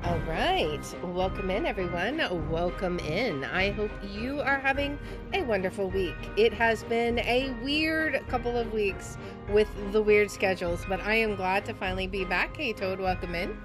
All right. Welcome in, everyone. Welcome in. I hope you are having a wonderful week. It has been a weird couple of weeks with the weird schedules, but I am glad to finally be back. Hey, Toad, welcome in.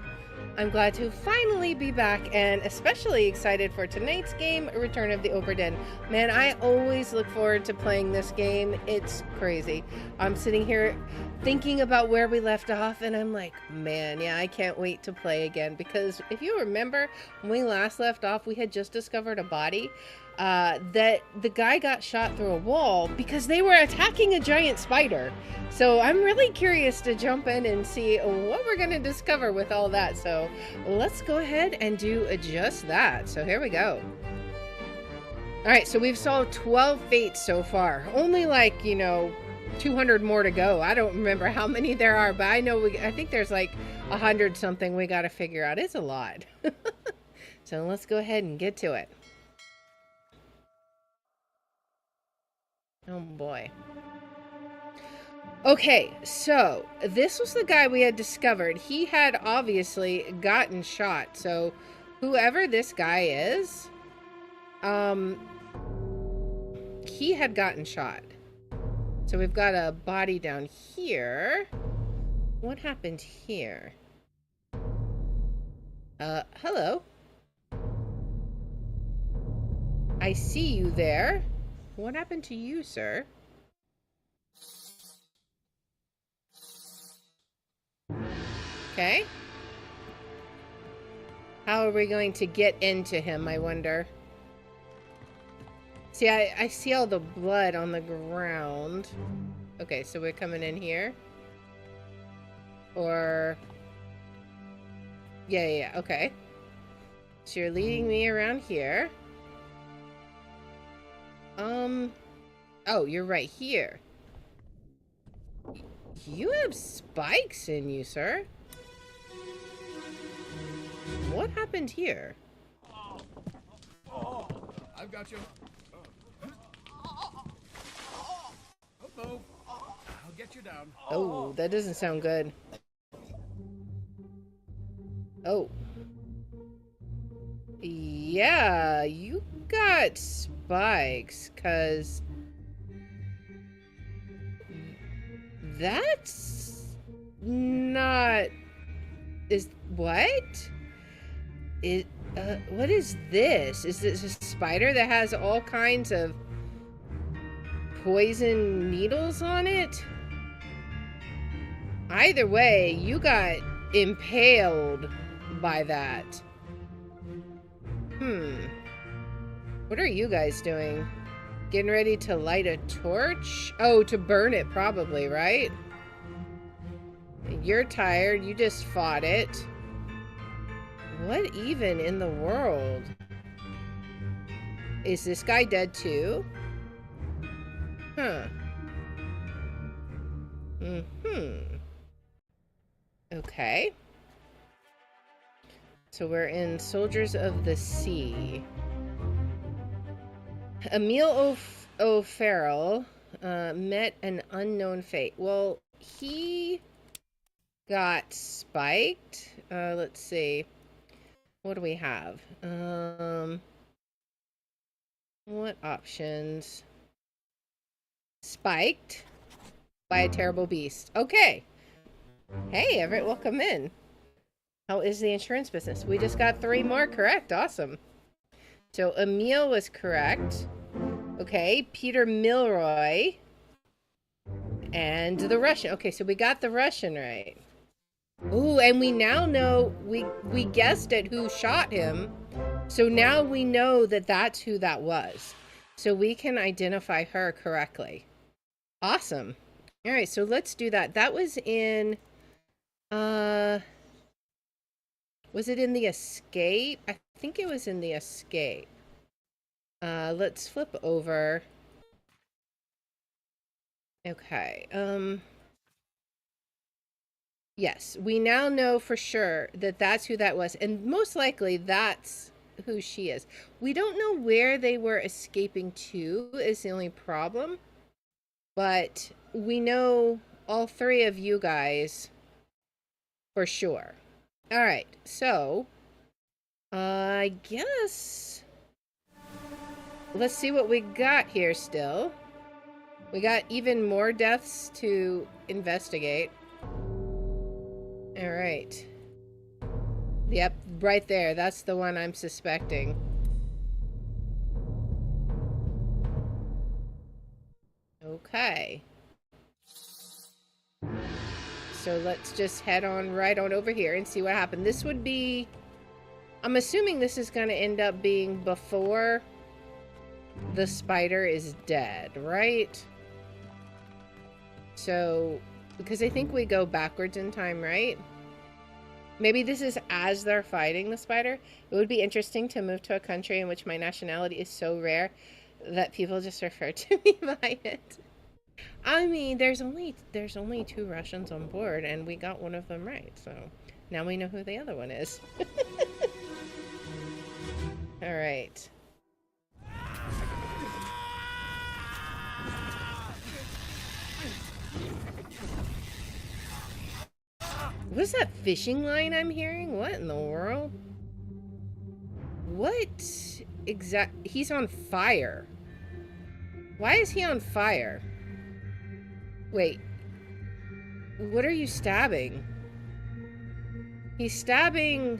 I'm glad to finally be back and especially excited for tonight's game, Return of the Obra Dinn. Man, I always look forward to playing this game. It's crazy. I'm sitting here thinking about where we left off and I'm like, man, yeah, I can't wait to play again because if you remember when we last left off, we had just discovered a body that the guy got shot through a wall because they were attacking a giant spider. So I'm really curious to jump in and see what we're going to discover with all that. So let's go ahead and do just that. So here we go. All right, so we've solved 12 fates so far. Only like, 200 more to go. I don't remember how many there are, but I think there's like 100 something we got to figure out. It's a lot. So let's go ahead and get to it. Oh boy. Okay, so this was the guy we had discovered. He had obviously gotten shot. So whoever this guy is, he had gotten shot. So we've got a body down here. What happened here? Hello. I see you there. What happened to you, sir? Okay. How are we going to get into him, I wonder? See, I see all the blood on the ground. Okay, so we're coming in here. Or... Yeah, okay. So you're leading me around here. Oh, you're right here. You have spikes in you, sir. What happened here? Oh, I've got you. Oh, I'll get you down. Oh, that doesn't sound good. Oh. Yeah, you got spikes, 'cause that's not... What? What is this? Is this a spider that has all kinds of poison needles on it? Either way, you got impaled by that. What are you guys doing? Getting ready to light a torch? Oh, to burn it probably, right? You're tired. You just fought it. What even in the world? Is this guy dead too? Huh. Okay. So we're in Soldiers of the Sea. Emil O'Farrell met an unknown fate. Well, he got spiked. Let's see. What do we have? What options? Spiked by a terrible beast. Okay. Hey, Everett, welcome in. How is the insurance business? We just got 3 more correct. Awesome. So Emil was correct. Okay, Peter Milroy. And the Russian. Okay, so we got the Russian right. Ooh, and we now know, we guessed at who shot him. So now we know that that's who that was. So we can identify her correctly. Awesome. All right, so let's do that. That was in, was it in the escape? I think it was in the escape. Let's flip over. Okay, yes, we now know for sure that that's who that was, and most likely that's who she is. We don't know where they were escaping to is the only problem, but we know all 3 of you guys for sure. All right, so I guess let's see what we got here still. We got even more deaths to investigate. All right. Yep, right there. That's the one I'm suspecting. Okay. So let's just head on right on over here and see what happened. This would be... I'm assuming this is going to end up being before the spider is dead, right? So, because I think we go backwards in time, right? Maybe this is as they're fighting the spider. It would be interesting to move to a country in which my nationality is so rare that people just refer to me by it. I mean, there's only 2 Russians on board, and we got one of them right. So now we know who the other one is. All right. What's that fishing line I'm hearing? What in the world? What He's on fire. Why is he on fire? Wait. What are you stabbing? He's stabbing...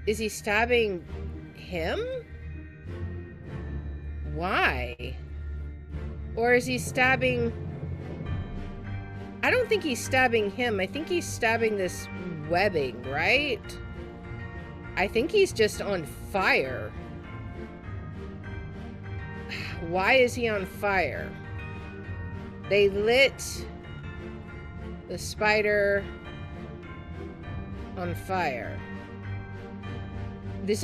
Is he stabbing him? Why? Or is he stabbing... I don't think he's stabbing him. I think he's stabbing this webbing, right? I think he's just on fire. Why is he on fire? They lit the spider on fire.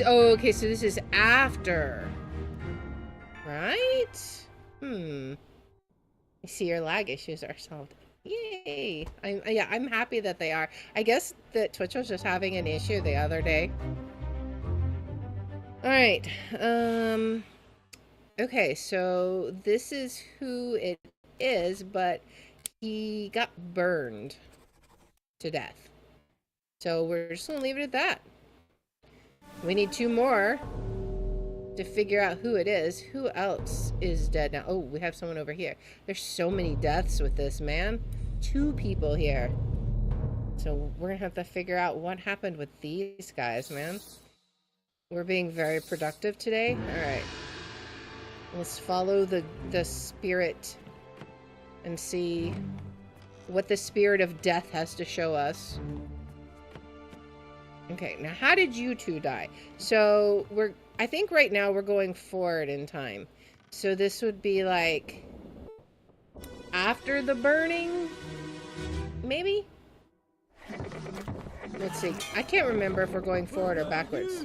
Oh, okay, so this is after. Right? I see your lag issues are solved. Yay! I'm happy that they are. I guess that Twitch was just having an issue the other day. Alright, okay, so this is who it is, but he got burned to death. So we're just gonna leave it at that. We need 2 more to figure out who it is. Who else is dead now? Oh, we have someone over here. There's so many deaths with this, man. 2 people here. So we're gonna have to figure out what happened with these guys, man. We're being very productive today. Alright. Let's follow the spirit and see what the spirit of death has to show us. Okay, now how did you 2 die? So I think right now we're going forward in time. So this would be like after the burning, maybe? Let's see. I can't remember if we're going forward or backwards.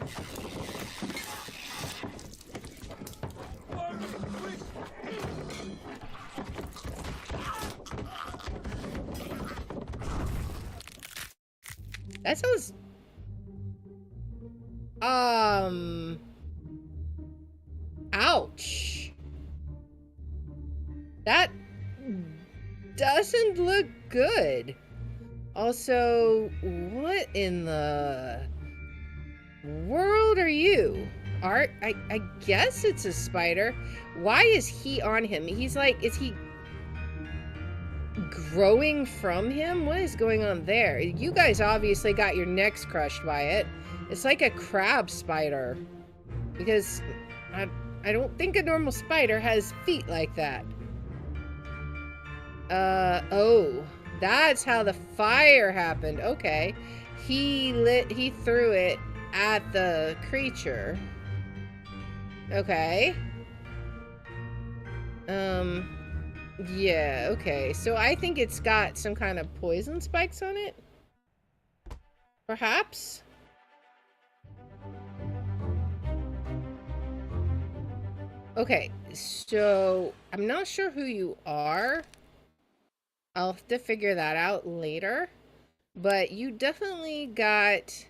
That sounds... Ouch. That doesn't look good. Also, what in the world are you? art. I guess it's a spider. Why is he on him? He's like, is he growing from him? What is going on there? You guys obviously got your necks crushed by it. It's like a crab spider. Because I don't think a normal spider has feet like that. Oh. That's how the fire happened. Okay. He threw it at the creature. Okay. Yeah, okay. So I think it's got some kind of poison spikes on it. Perhaps? Okay, so I'm not sure who you are. I'll have to figure that out later. But you definitely got...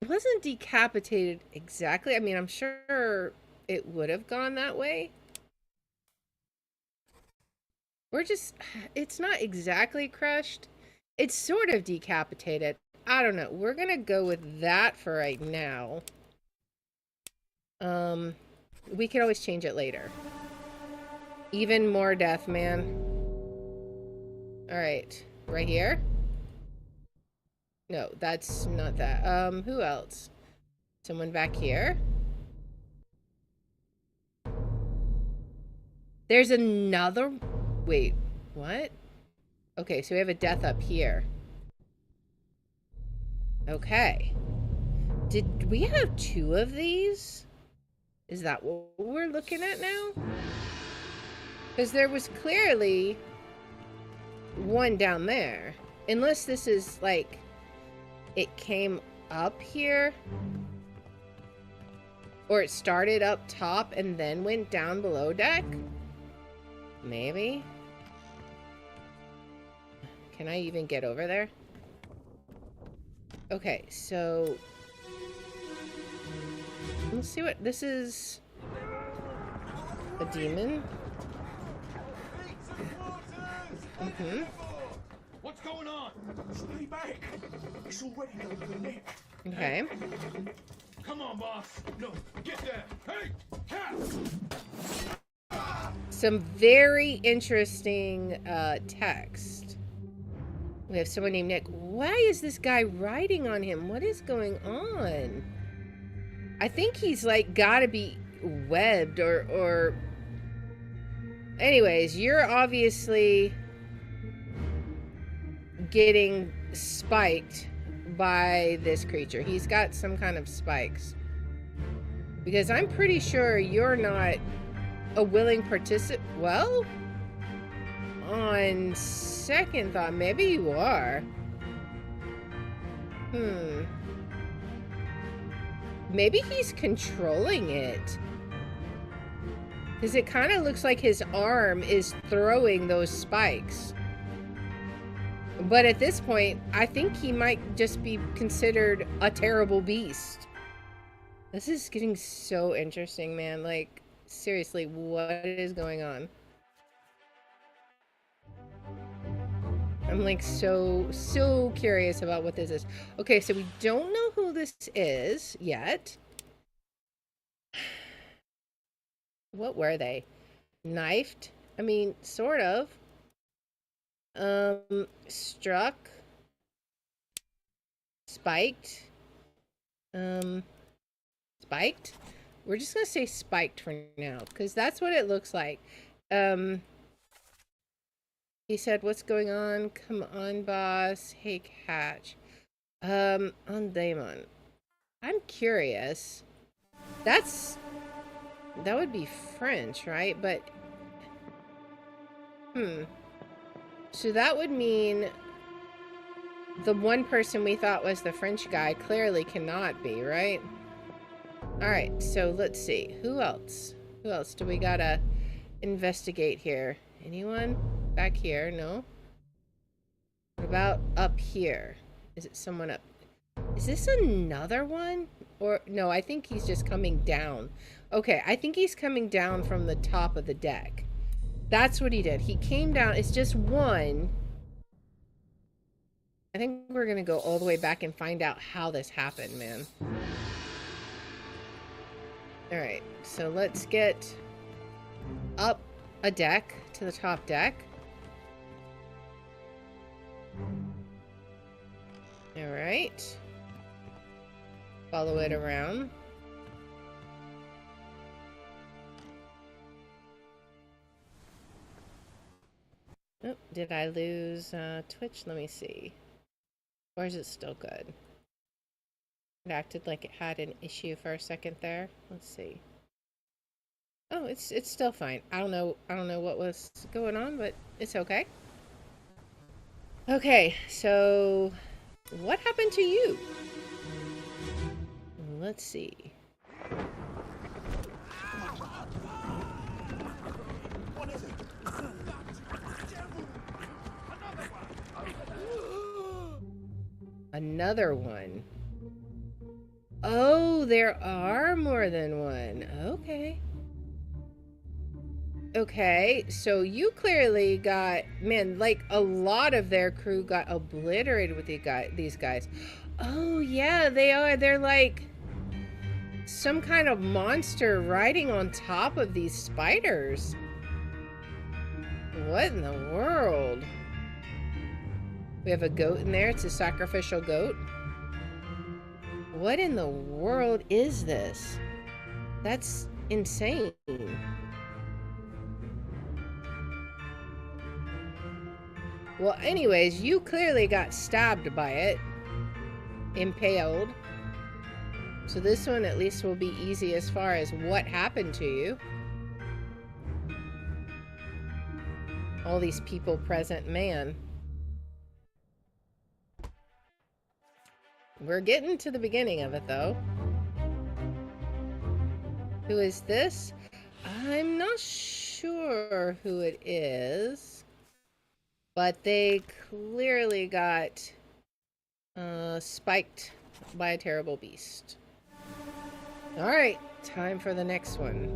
It wasn't decapitated exactly. I mean, I'm sure it would have gone that way. We're just... It's not exactly crushed. It's sort of decapitated. I don't know. We're gonna go with that for right now. We can always change it later. Even more death, man. Alright. Right here? No, that's not that. Who else? Someone back here? There's another... Wait, what? Okay, so we have a death up here. Okay. Did we have 2 of these? Is that what we're looking at now? Because there was clearly... one down there. Unless this is like it came up here, or it started up top and then went down below deck. Maybe. Can I even get over there? Okay, so let's see what this is. A demon. Mm-hmm. What's going on? Stay back. It's already done the neck. Okay. Come on, boss. No, get there. Hey, cat. Some very interesting text. We have someone named Nick. Why is this guy riding on him? What is going on? I think he's like gotta be webbed or... Anyways, you're obviously getting spiked by this creature. He's got some kind of spikes. Because I'm pretty sure you're not a willing participant. Well, on second thought, maybe you are. Maybe he's controlling it. Because it kind of looks like his arm is throwing those spikes. But at this point, I think he might just be considered a terrible beast. This is getting so interesting, man. Like, seriously, what is going on? I'm like so curious about what this is. Okay, so we don't know who this is yet. What were they? Knifed? I mean, sort of. Struck. Spiked. Spiked? We're just gonna say spiked for now, because that's what it looks like. He said, what's going on? Come on, boss. Hey, catch. On Daemon. I'm curious. That would be French, right? But, so that would mean the one person we thought was the French guy clearly cannot be, right? Alright, so let's see. Who else? Who else do we gotta investigate here? Anyone? Back here? No? What about up here? Is it someone up? Is this another one? Or, no, I think he's just coming down. Okay, I think he's coming down from the top of the deck. That's what he did. He came down. It's just one. I think we're gonna go all the way back and find out how this happened, man. Alright, so let's get up a deck to the top deck. Alright. Follow it around. Oh, did I lose Twitch? Let me see. Or is it still good? It acted like it had an issue for a second there. Let's see. Oh, it's still fine. I don't know what was going on, but it's okay. Okay, so what happened to you? Let's see. What is it? Another one. Oh, there are more than one. Okay. Okay, so you clearly got, man, like a lot of their crew got obliterated with these guys. Oh, yeah, they are. They're like some kind of monster riding on top of these spiders. What in the world? We have a goat in there. It's a sacrificial goat. What in the world is this? That's insane. Well, anyways, you clearly got stabbed by it. Impaled. So this one at least will be easy as far as what happened to you. All these people present, man. We're getting to the beginning of it, though. Who is this? I'm not sure who it is. But they clearly got spiked by a terrible beast. Alright, time for the next one.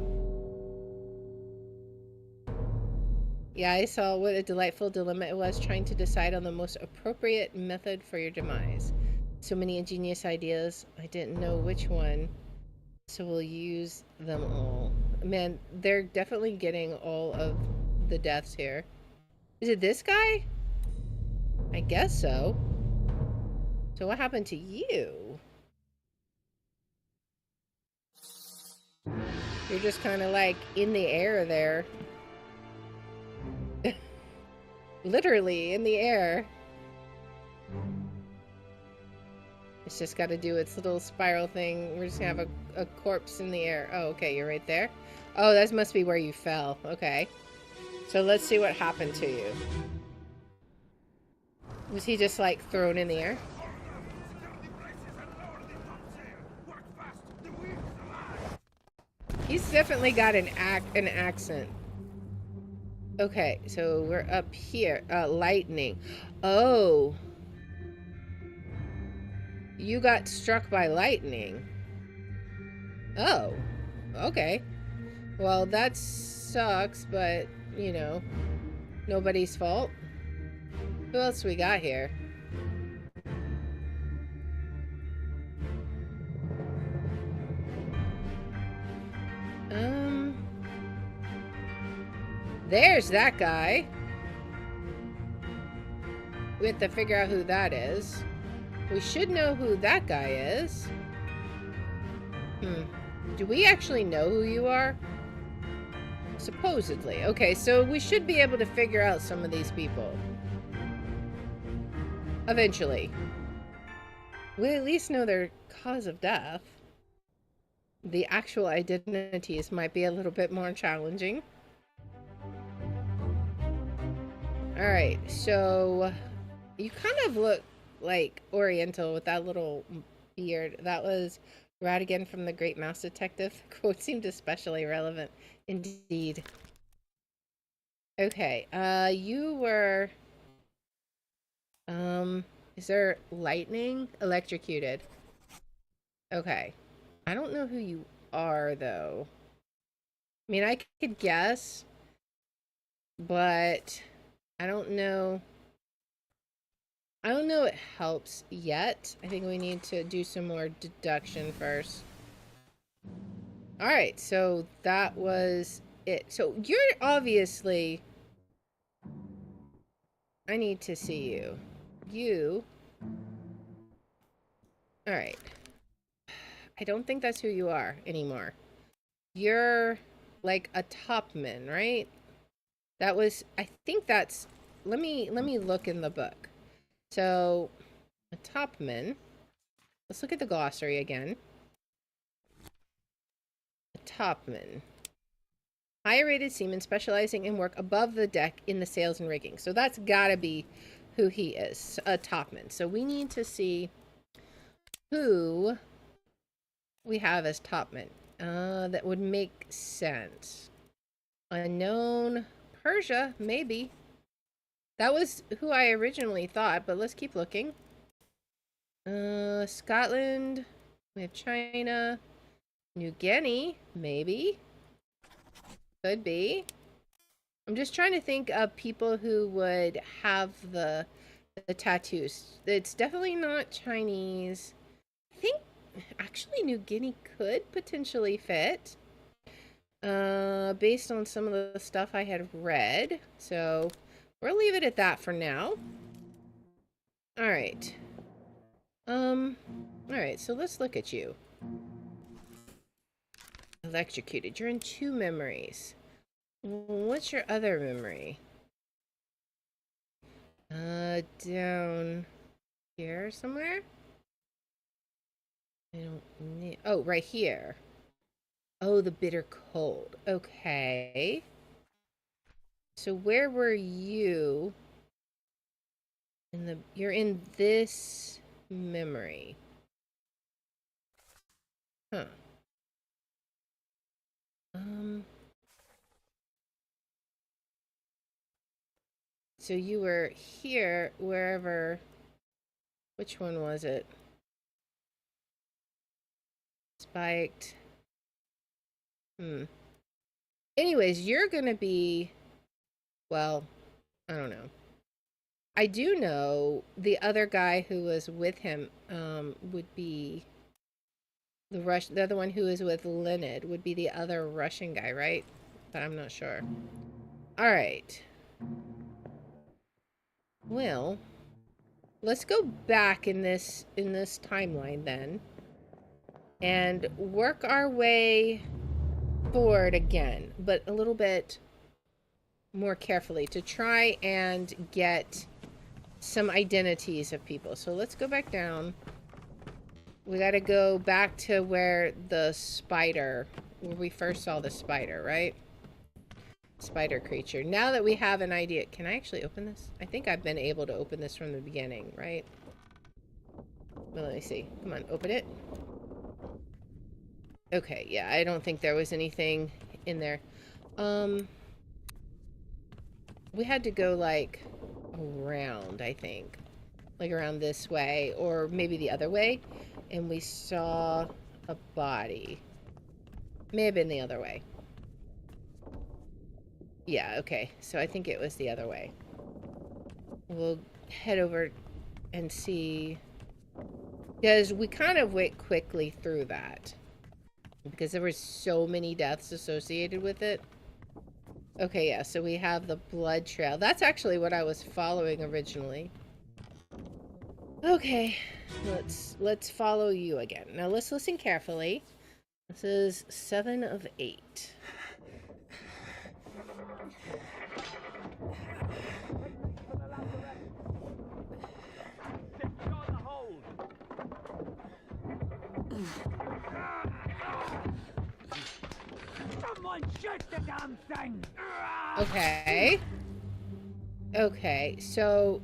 Yeah, I saw what a delightful dilemma it was trying to decide on the most appropriate method for your demise. So many ingenious ideas, I didn't know which one, so we'll use them all. Man, they're definitely getting all of the deaths here. Is it this guy? I guess so. So what happened to you? You're just kind of like in the air there. Literally in the air. It's just got to do its little spiral thing. We're just gonna have a corpse in the air. Oh, okay, you're right there. Oh, that must be where you fell. Okay. So let's see what happened to you. Was he just like thrown in the air? He's definitely got an accent. Okay, so we're up here. Lightning. Oh. You got struck by lightning. Oh. Okay. Well, that sucks, but, you know, nobody's fault. Who else we got here? There's that guy. We have to figure out who that is. We should know who that guy is. Do we actually know who you are? Supposedly. Okay, so we should be able to figure out some of these people. Eventually. We at least know their cause of death. The actual identities might be a little bit more challenging. Alright, so you kind of look like Oriental with that little beard. That was Radigan from The Great Mouse Detective. The quote seemed especially relevant. Indeed. Okay, you were... is there lightning? Electrocuted. Okay. I don't know who you are, though. I mean, I could guess, but I don't know. I don't know it helps yet. I think we need to do some more deduction first. All right, so that was it. So you're obviously. I need to see you. You. All right. I don't think that's who you are anymore. You're like a topman, right? That was. I think that's. Let me look in the book. So a topman. Let's look at the glossary again. A topman. Higher rated seaman specializing in work above the deck in the sails and rigging. So that's gotta be who he is, a topman. So we need to see who we have as topman. That would make sense. Unknown Persia, maybe. That was who I originally thought, but let's keep looking. Scotland. We have China. New Guinea, maybe. Could be. I'm just trying to think of people who would have the tattoos. It's definitely not Chinese. I think actually New Guinea could potentially fit. Based on some of the stuff I had read. So we'll leave it at that for now. Alright. Alright, so let's look at you. Electrocuted. You're in 2 memories. What's your other memory? Down here somewhere? I don't need... Oh, right here. Oh, the bitter cold. Okay. So where were you? You're in this memory. Huh. So you were here, wherever... Which one was it? Spiked. Anyways, you're gonna be... Well, I don't know. I do know the other guy who was with him would be... The other one who is with Leonid would be the other Russian guy, right? But I'm not sure. Alright. Well, let's go back in this timeline then. And work our way forward again, but a little bit more carefully to try and get some identities of people. So let's go back down. We got to go back to where we first saw the spider, right? Spider creature. Now that we have an idea, can I actually open this? I think I've been able to open this from the beginning, right? Well, let me see. Come on, open it. Okay, yeah, I don't think there was anything in there. We had to go, like, around, I think. Like, around this way, or maybe the other way. And we saw a body. May have been the other way. Yeah, okay. So I think it was the other way. We'll head over and see. Because we kind of went quickly through that. Because there were so many deaths associated with it. Okay, yeah, so we have the blood trail. That's actually what I was following originally. Okay, let's follow you again. Now let's listen carefully. This is 7 of 8. Someone shoot the damn thing! Okay. Okay, so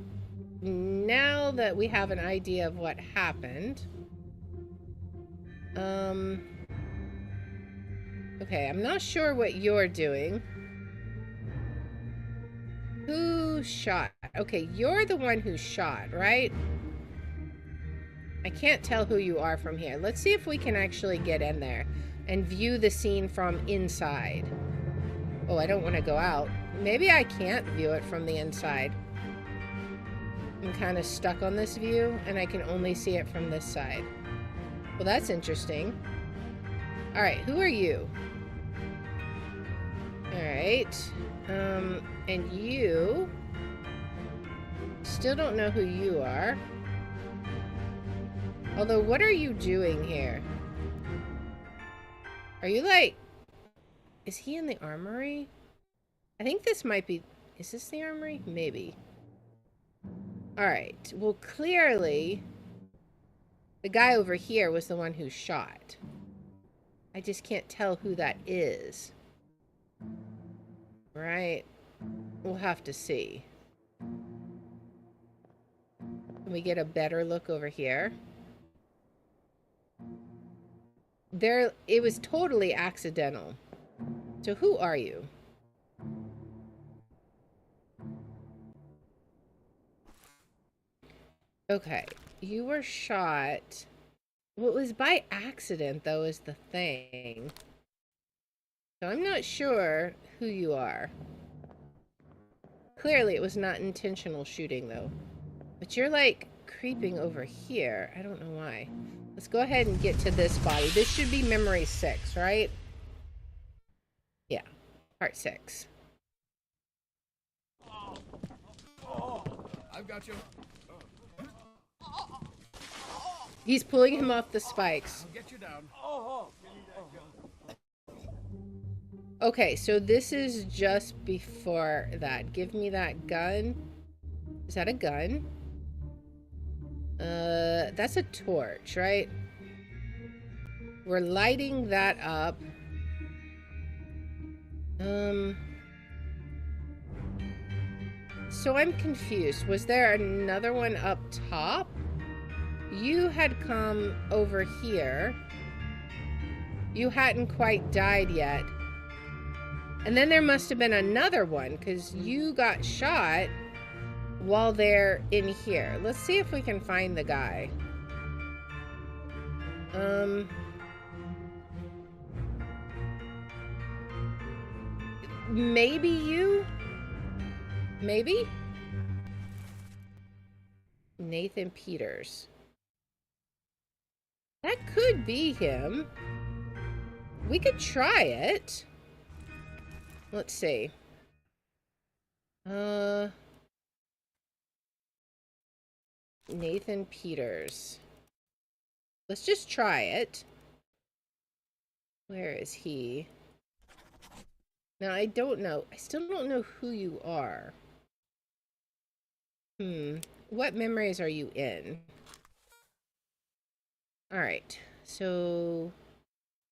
now that we have an idea of what happened, okay, I'm not sure what you're doing. Who shot? Okay, you're the one who shot, right? I can't tell who you are from here. Let's see if we can actually get in there and view the scene from inside. Oh, I don't want to go out. Maybe I can't view it from the inside. I'm kind of stuck on this view, and I can only see it from this side. Well, that's interesting. All right, who are you? All right. And you still don't know who you are. Although, what are you doing here? Are you like... Is he in the armory? I think this might be... Is this the armory? Maybe. Alright. Well, clearly, the guy over here was the one who shot. I just can't tell who that is. Right? We'll have to see. Can we get a better look over here? It was totally accidental. So who are you? Okay, you were shot. Well, it was by accident, though, is the thing. So I'm not sure who you are. Clearly, it was not intentional shooting, though. But you're, like, creeping over here. I don't know why. Let's go ahead and get to this body. This should be memory 6, right? Yeah, part 6. I've got you. He's pulling him off the spikes. I'll get you down. Okay, so this is just before that. Give me that gun. Is that a gun? That's a torch, right? We're lighting that up. So I'm confused. Was there another one up top? You had come over here. You hadn't quite died yet. And then there must have been another one, because you got shot while they're in here. Let's see if we can find the guy. Maybe you? Maybe? Nathan Peters. That could be him. We could try it. Let's see. Nathan Peters. Let's just try it. Where is he? Now, I don't know. I still don't know who you are. What memories are you in? Alright. So,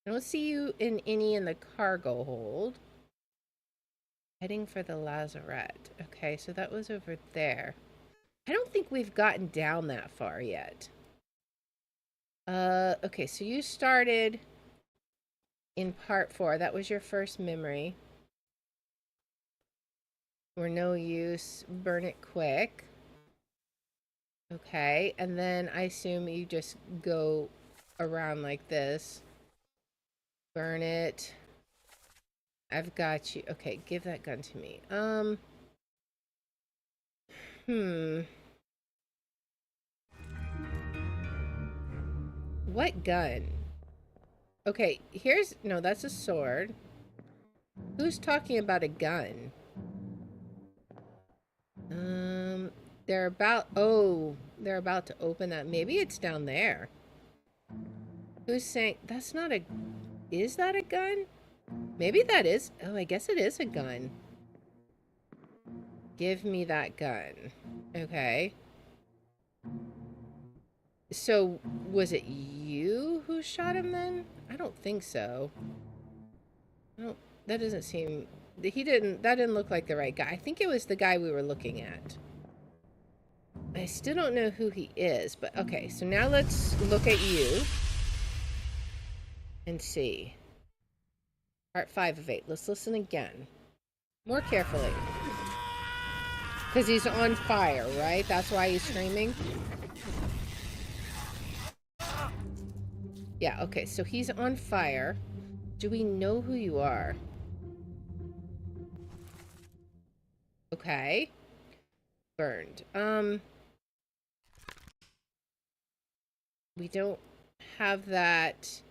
I don't see you in any in the cargo hold. Heading for the lazarette. Okay, so that was over there. I don't think we've gotten down that far yet. Okay, so you started in part 4. That was your first memory. We're no use. Burn it quick. Okay, and then I assume you just go around like this. Burn it. I've got you. Okay, give that gun to me. What gun? Okay, here's... No, that's a sword. Who's talking about a gun? They're about... Oh, they're about to open that. Maybe it's down there. Who's saying... That's not a... Is that a gun? Maybe that is... Oh, I guess it is a gun. Give me that gun. Okay. So, was it you who shot him then? I don't think so. No, that doesn't seem... That didn't look like the right guy. I think it was the guy we were looking at. I still don't know who he is, but okay. So now let's look at you. And see. Part 5 of 8. Let's listen again. More carefully. Because he's on fire, right? That's why he's screaming? Yeah, okay. So he's on fire. Do we know who you are? Okay. Burned. We don't have that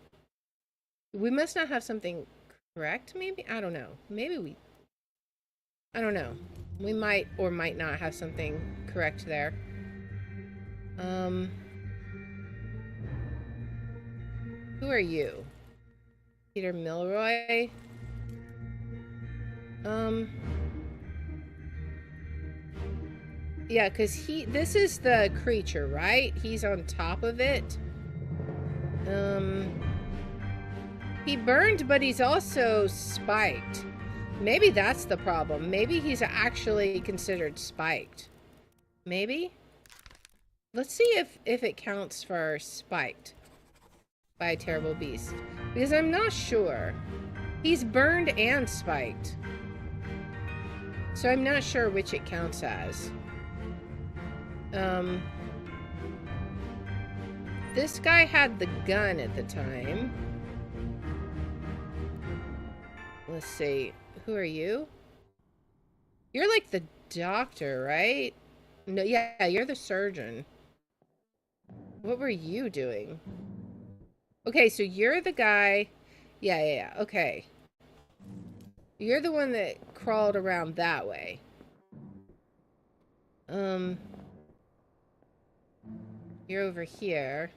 We must not have something correct, maybe? I don't know. Maybe we... I don't know. We might or might not have something correct there. Who are you? Peter Milroy? Yeah, because this is the creature, right? He's on top of it. He burned, but he's also spiked. Maybe that's the problem. Maybe he's actually considered spiked. Maybe? Let's see if it counts for spiked by a terrible beast. Because I'm not sure. He's burned and spiked. So I'm not sure which it counts as. This guy had the gun at the time. Let's see. Who are you? You're like the doctor, right? No, yeah, you're the surgeon. What were you doing? Okay, so you're the guy. Yeah, okay. You're the one that crawled around that way. You're over here.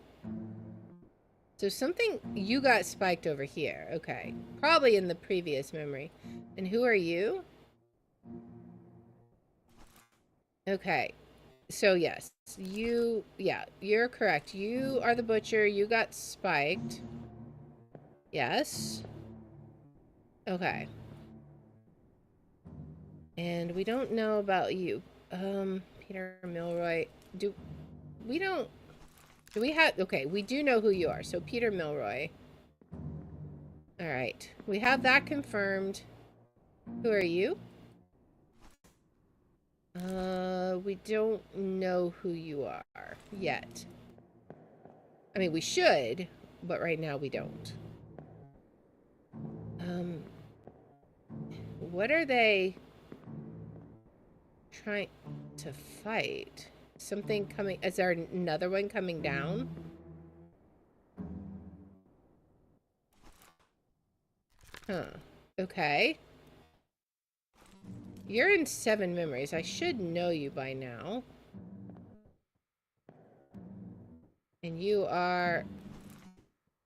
So something... You got spiked over here. Okay. Probably in the previous memory. And who are you? Okay. So yes. You... Yeah, you're correct. You are the butcher. You got spiked. Yes. Okay. And we don't know about you. Peter Milroy. Do we have... Okay, we do know who you are. So Peter Milroy. Alright. We have that confirmed. Who are you? We don't know who you are yet. I mean, we should, but right now we don't. What are they trying to fight? Something coming... Is there another one coming down? Huh. Okay. You're in 7 memories. I should know you by now. And you are...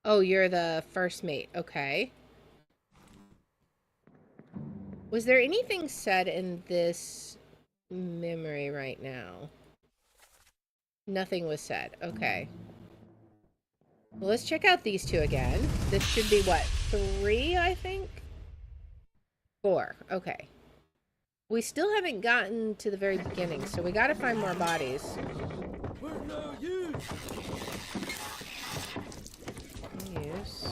Oh, you're the first mate. Okay. Was there anything said in this memory right now? Nothing was said. Okay. Well, let's check out these two again. This should be, what, 3, I think? 4. Okay. We still haven't gotten to the very beginning, so we gotta find more bodies. Use.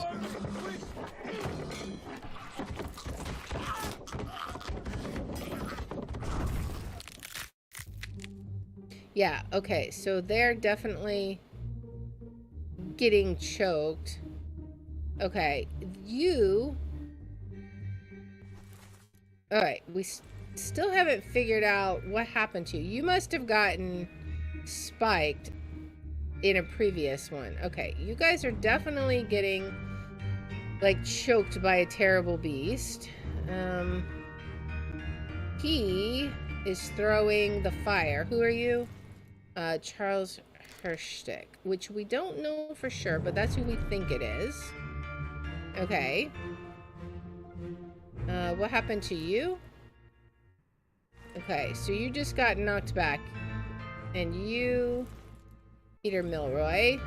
Yeah, okay, so they're definitely getting choked. Okay, you... Alright, we still haven't figured out what happened to you. You must have gotten spiked in a previous one. Okay, you guys are definitely getting, like, choked by a terrible beast. He is throwing the fire. Who are you? Charles Hirschstick, which we don't know for sure, but that's who we think it is. Okay. What happened to you? Okay, so you just got knocked back. And you, Peter Milroy,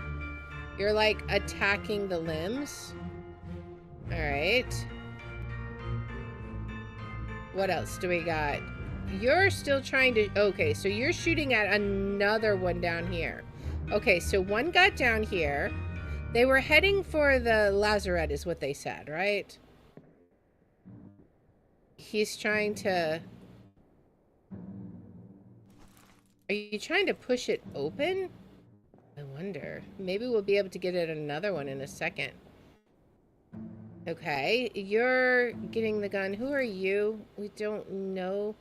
you're like attacking the limbs. Alright. What else do we got? You're still trying to... Okay, so you're shooting at another one down here. Okay, so one got down here. They were heading for the lazarette is what they said, right? He's trying to... Are you trying to push it open? I wonder. Maybe we'll be able to get at another one in a second. Okay, you're getting the gun. Who are you? We don't know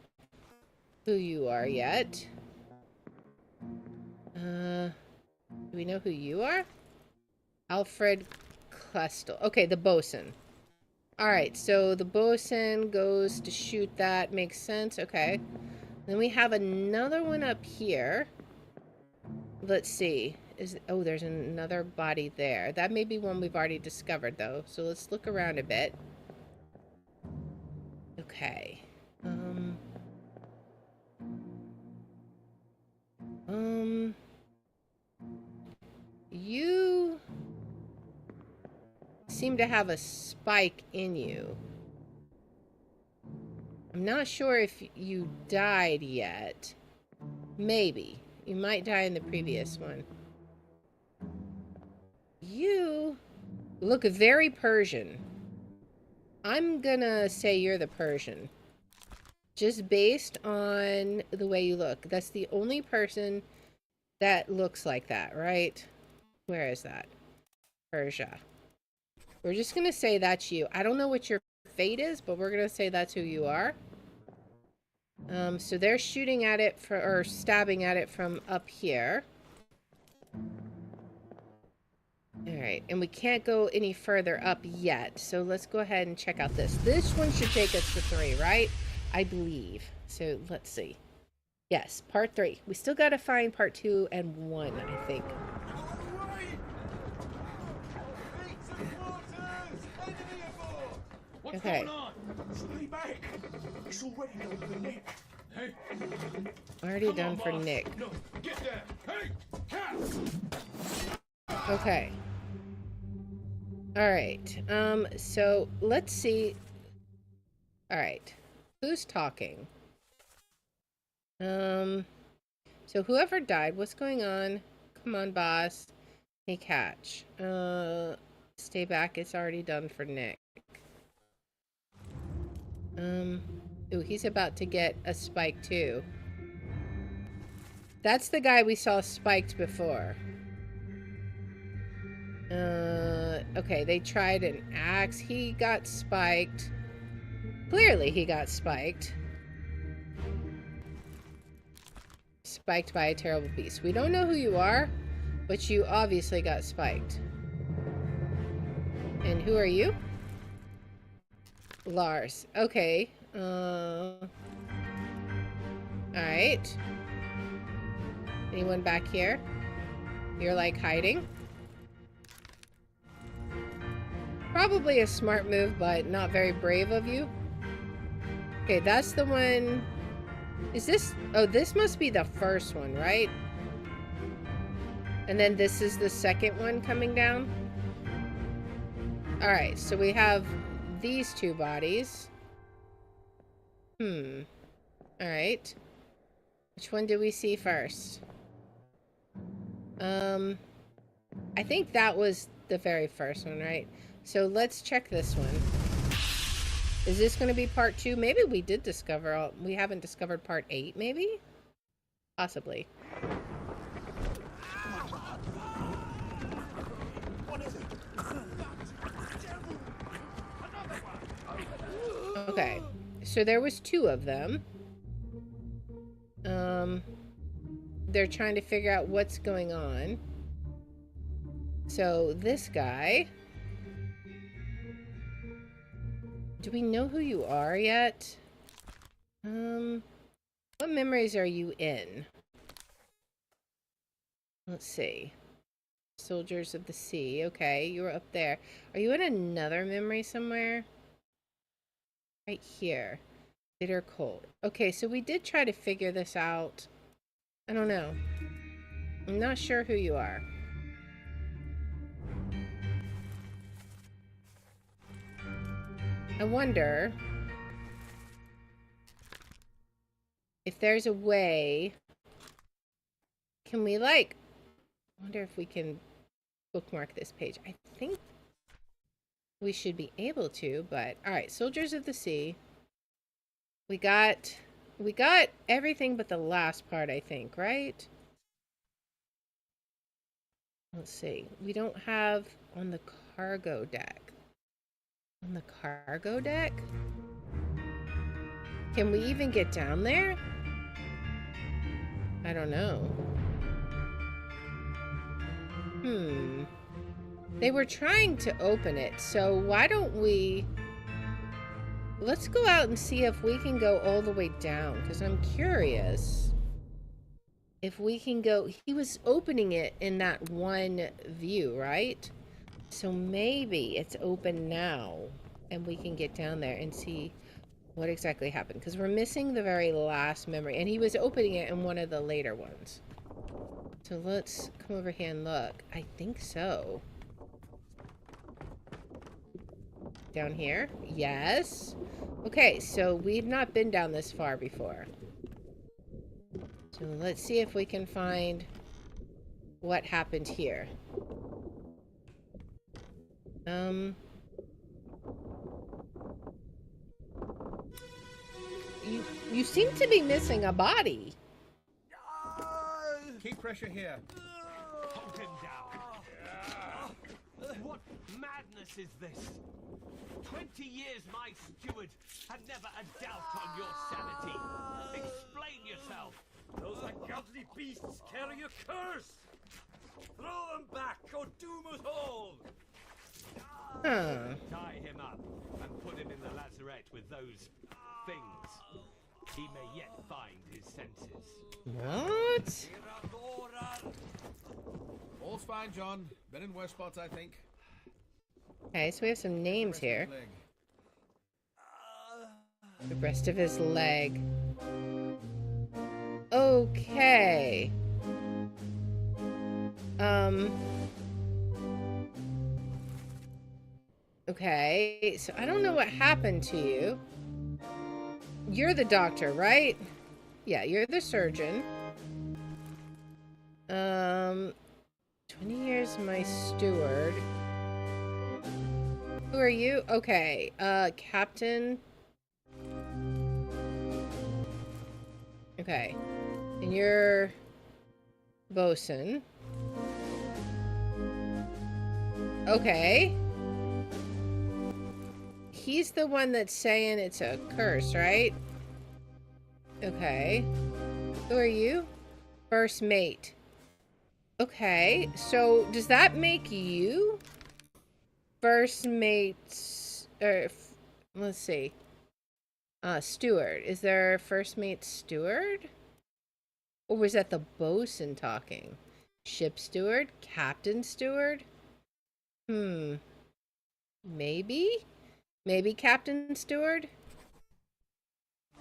who you are yet. Do we know who you are? Alfred pestle. Okay, the bosun. Alright, so the bosun goes to shoot that. Makes sense. Okay. Then we have another one up here. Let's see. Oh, there's another body there. That may be one we've already discovered, though. So let's look around a bit. Okay. You seem to have a spike in you. I'm not sure if you died yet. Maybe. You might die in the previous one. You look very Persian. I'm gonna say you're the Persian. Just based on the way you look. That's the only person that looks like that, right? Where is that? Persia. We're just gonna say that's you. I don't know what your fate is, but we're gonna say that's who you are. So they're shooting at it or stabbing at it from up here. Alright, and we can't go any further up yet, so let's go ahead and check out this. This one should take us to 3, right? I believe. So, let's see. Yes, part 3. We still gotta find part 2 and 1, I think. What's Okay. going on? Stay back. It's already done for Nick. Hey. Already Come done on, for boss. Nick. No, get there. Hey, cat. Okay. Alright, so let's see. Alright. Who's talking? So whoever died, what's going on? Come on, boss. Hey, catch. Stay back, it's already done for Nick. Ooh, he's about to get a spike too. That's the guy we saw spiked before. Okay, they tried an axe. He got spiked. Clearly he got spiked. Spiked by a terrible beast. We don't know who you are, but you obviously got spiked. And who are you? Lars. Okay. Alright. Anyone back here? You're like hiding? Probably a smart move, but not very brave of you. Okay, that's the one. Is this? Oh, this must be the first one, right? And then this is the second one coming down? Alright, so we have these two bodies. Alright. Which one do we see first? I think that was the very first one, right? So let's check this one. Is this going to be part 2? Maybe we did discover... we haven't discovered part 8, maybe? Possibly. Okay. So there was 2 of them. They're trying to figure out what's going on. So this guy... do we know who you are yet? What memories are you in? Let's see. Soldiers of the Sea. Okay, you were up there. Are you in another memory somewhere? Right here. Bitter cold. Okay, so we did try to figure this out. I don't know. I'm not sure who you are. I wonder if there's a way. Can we, like, I wonder if we can bookmark this page. I think we should be able to, but alright, Soldiers of the Sea. We got everything but the last part, I think, right? Let's see. We don't have on the cargo deck. On the cargo deck? Can we even get down there? I don't know. They were trying to open it, so why don't we... Let's go out and see if we can go all the way down, because I'm curious if we can go... He was opening it in that one view, right? So maybe it's open now, and we can get down there and see what exactly happened, because we're missing the very last memory, and he was opening it in one of the later ones. So let's come over here and look. I think so. Down here? Yes. Okay, so we've not been down this far before. So let's see if we can find what happened here. You seem to be missing a body. Keep pressure here. Hold him down. What madness is this? 20 years my steward had never a doubt on your sanity. Explain yourself. Those ungodly beasts carry a curse. Throw them back or doom us all. Huh. Tie him up and put him in the lazarette with those things. He may yet find his senses. What? All's fine, John. Been in worse spots, I think. Okay, so we have some names here. Leg. The rest of his leg. Okay. Okay, so I don't know what happened to you. You're the doctor, right? Yeah, you're the surgeon. 20 years my steward. Who are you? Okay, Captain. Okay. And you're bosun. Okay. He's the one that's saying it's a curse, right? Okay. Who are you? First mate. Okay, so does that make you first mate's, or let's see, steward? Is there a first mate steward? Or was that the bosun talking? Ship steward? Captain steward? Maybe? Maybe Captain Steward?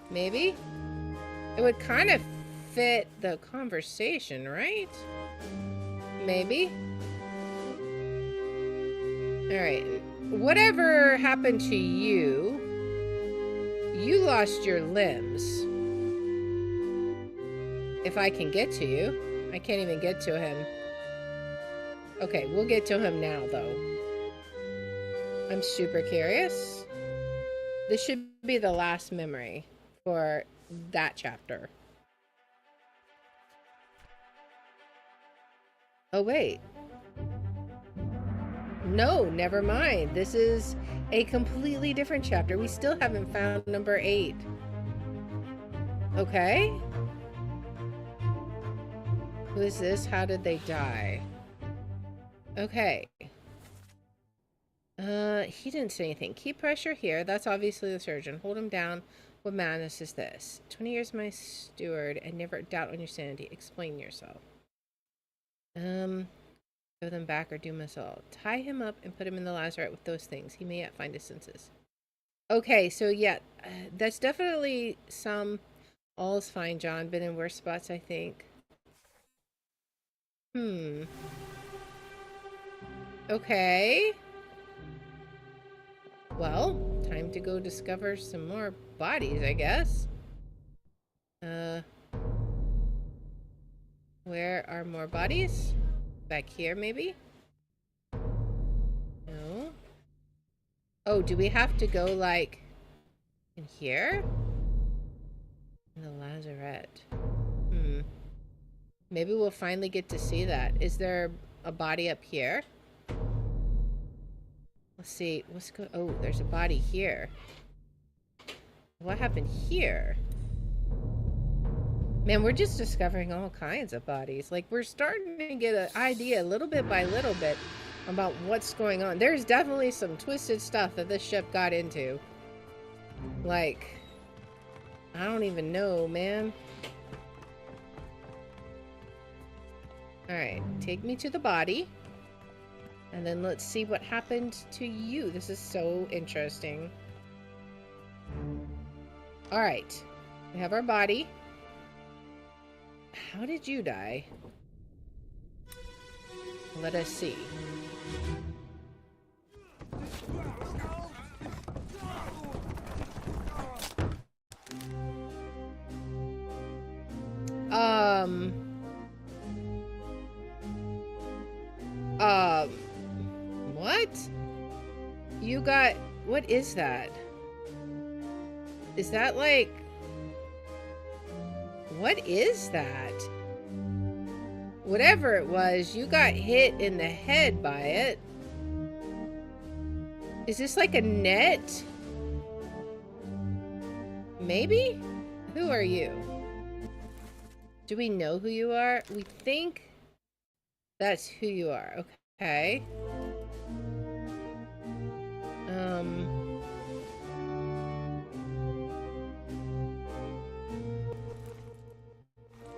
Maybe? It would kind of fit the conversation, right? Maybe? Alright. Whatever happened to you, you lost your limbs. If I can get to you. I can't even get to him. Okay, we'll get to him now, though. I'm super curious. This should be the last memory for that chapter. Oh, wait. No, never mind. This is a completely different chapter. We still haven't found number 8. Okay. Who is this? How did they die? Okay. He didn't say anything. Keep pressure here. That's obviously the surgeon. Hold him down. What madness is this? 20 years my steward and never doubt on your sanity. Explain yourself. Throw them back or doom us all. Tie him up and put him in the lazarette with those things. He may yet find his senses. Okay, so yeah, that's definitely some... All's fine, John. Been in worse spots, I think. Okay. Well, time to go discover some more bodies, I guess. Where are more bodies? Back here, maybe? No. Oh, do we have to go, like, in here? In the lazarette. Maybe we'll finally get to see that. Is there a body up here? Let's see. Oh, there's a body here. What happened here? Man, we're just discovering all kinds of bodies. Like, we're starting to get an idea little bit by little bit about what's going on. There's definitely some twisted stuff that this ship got into. Like, I don't even know, man. Alright, take me to the body. And then let's see what happened to you. This is so interesting. Alright, we have our body. How did you die? Let us see. What? You got... What is that? Is that like... What is that? Whatever it was, you got hit in the head by it. Is this like a net? Maybe? Who are you? Do we know who you are? We think that's who you are. Okay.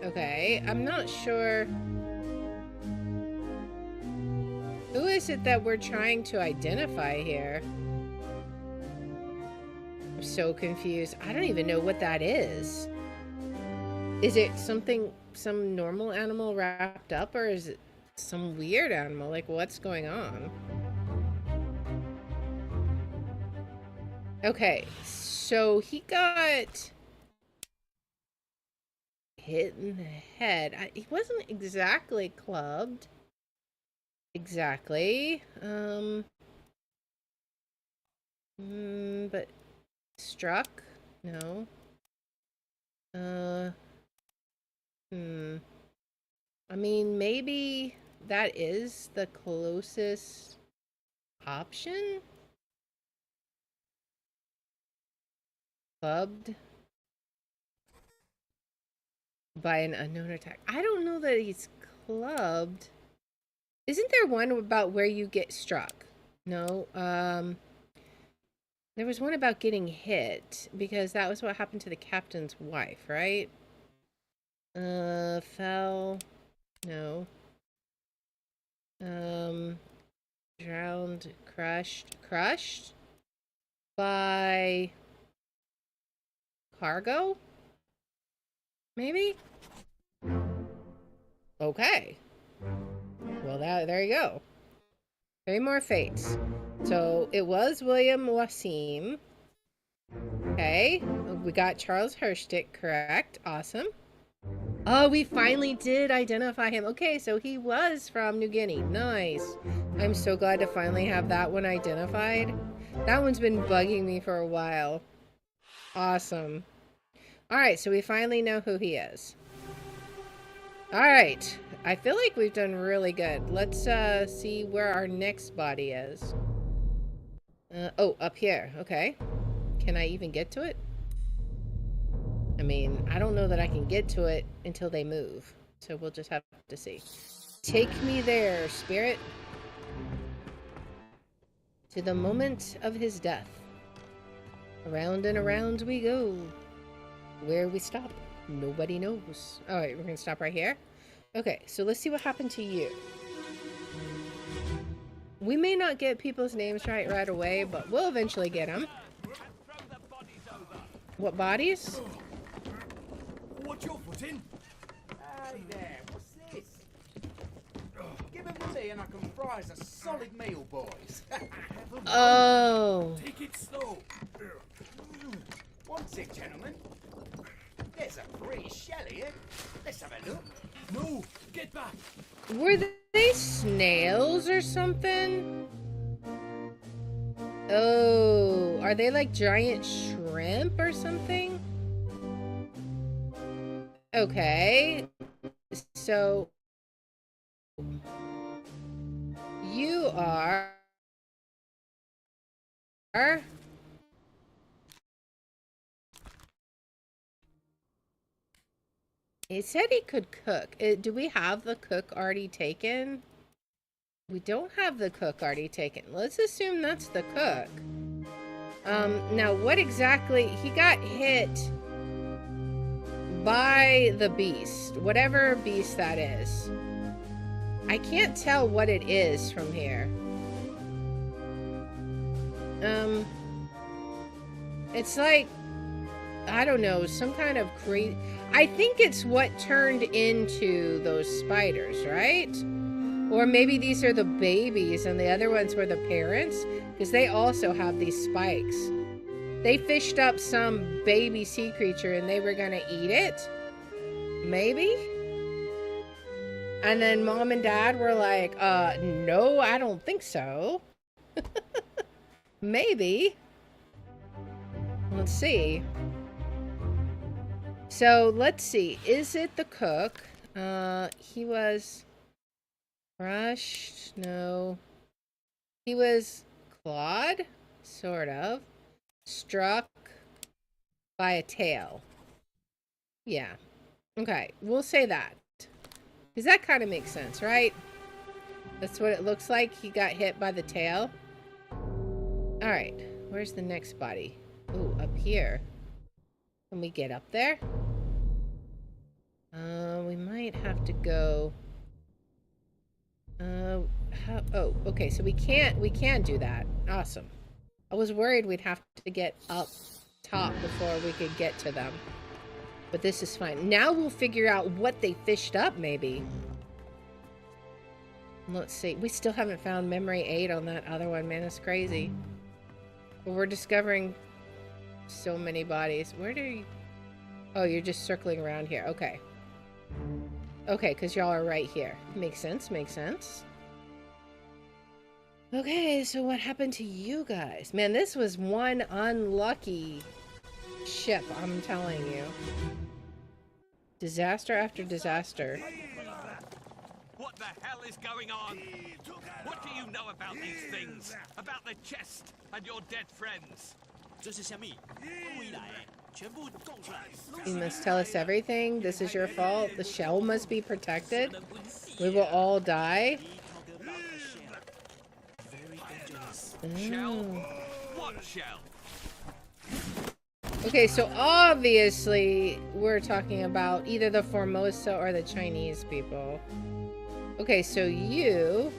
Okay, I'm not sure. Who is it that we're trying to identify here? I'm so confused. I don't even know what that is. Is it something, some normal animal wrapped up, or is it some weird animal? Like, what's going on? Okay, so he got hit in the head. He wasn't exactly clubbed. Exactly. But struck? No. I mean, maybe that is the closest option? Clubbed by an unknown attack. I don't know that he's clubbed. Isn't there one about where you get struck? No. There was one about getting hit, because that was what happened to the captain's wife, right? Fell. No. Drowned, crushed. Crushed? By cargo? Maybe? Okay. Well, there you go. 3 more fates. So, it was William Wasim. Okay. We got Charles Herstick correct. Awesome. Oh, we finally did identify him. Okay, so he was from New Guinea. Nice. I'm so glad to finally have that one identified. That one's been bugging me for a while. Awesome. Alright, so we finally know who he is. Alright. I feel like we've done really good. Let's see where our next body is. Oh, up here. Okay. Can I even get to it? I mean, I don't know that I can get to it until they move. So we'll just have to see. Take me there, spirit. To the moment of his death. Around and around we go. Where we stop, nobody knows. Alright, we're gonna stop right here. Okay, so let's see what happened to you. We may not get people's names right away, but we'll eventually get them. What bodies? What's your foot in? Hey there, what's this? Give him to me and I can fry us a solid meal, boys. Oh. Take it slow. Want it, gentlemen? There's a free shell here. Let's have a look. No, get back. Were they snails or something? Oh, are they like giant shrimp or something? Okay, so you are he said he could cook. Do we have the cook already taken? We don't have the cook already taken. Let's assume that's the cook. Now what exactly... He got hit by the beast. Whatever beast that is. I can't tell what it is from here. It's like... I don't know, some kind of crazy... I think it's what turned into those spiders, right? Or maybe these are the babies and the other ones were the parents, because they also have these spikes. They fished up some baby sea creature and they were gonna eat it? Maybe? And then mom and dad were like, no, I don't think so. Maybe. Let's see. So, let's see. Is it the cook? He was crushed? No. He was clawed? Sort of. Struck by a tail. Yeah. Okay, we'll say that. Because that kind of makes sense, right? That's what it looks like. He got hit by the tail. Alright, where's the next body? Ooh, up here. Can we get up there? We might have to go... oh, okay, so we can do that. Awesome. I was worried we'd have to get up top before we could get to them. But this is fine. Now we'll figure out what they fished up, maybe. Let's see. We still haven't found memory 8 on that other one, man. It's crazy. But we're discovering so many bodies. Where do you... Oh, you're just circling around here. Okay. Okay, because y'all are right here. Makes sense, makes sense. Okay, so what happened to you guys? Man, this was one unlucky ship, I'm telling you. Disaster after disaster. What the hell is going on? What do you know about these things? About the chest and your dead friends? You must tell us everything. This is your fault. The shell must be protected. We will all die. Shell? What shell? Okay, so obviously we're talking about either the Formosa or the Chinese people. Okay, so you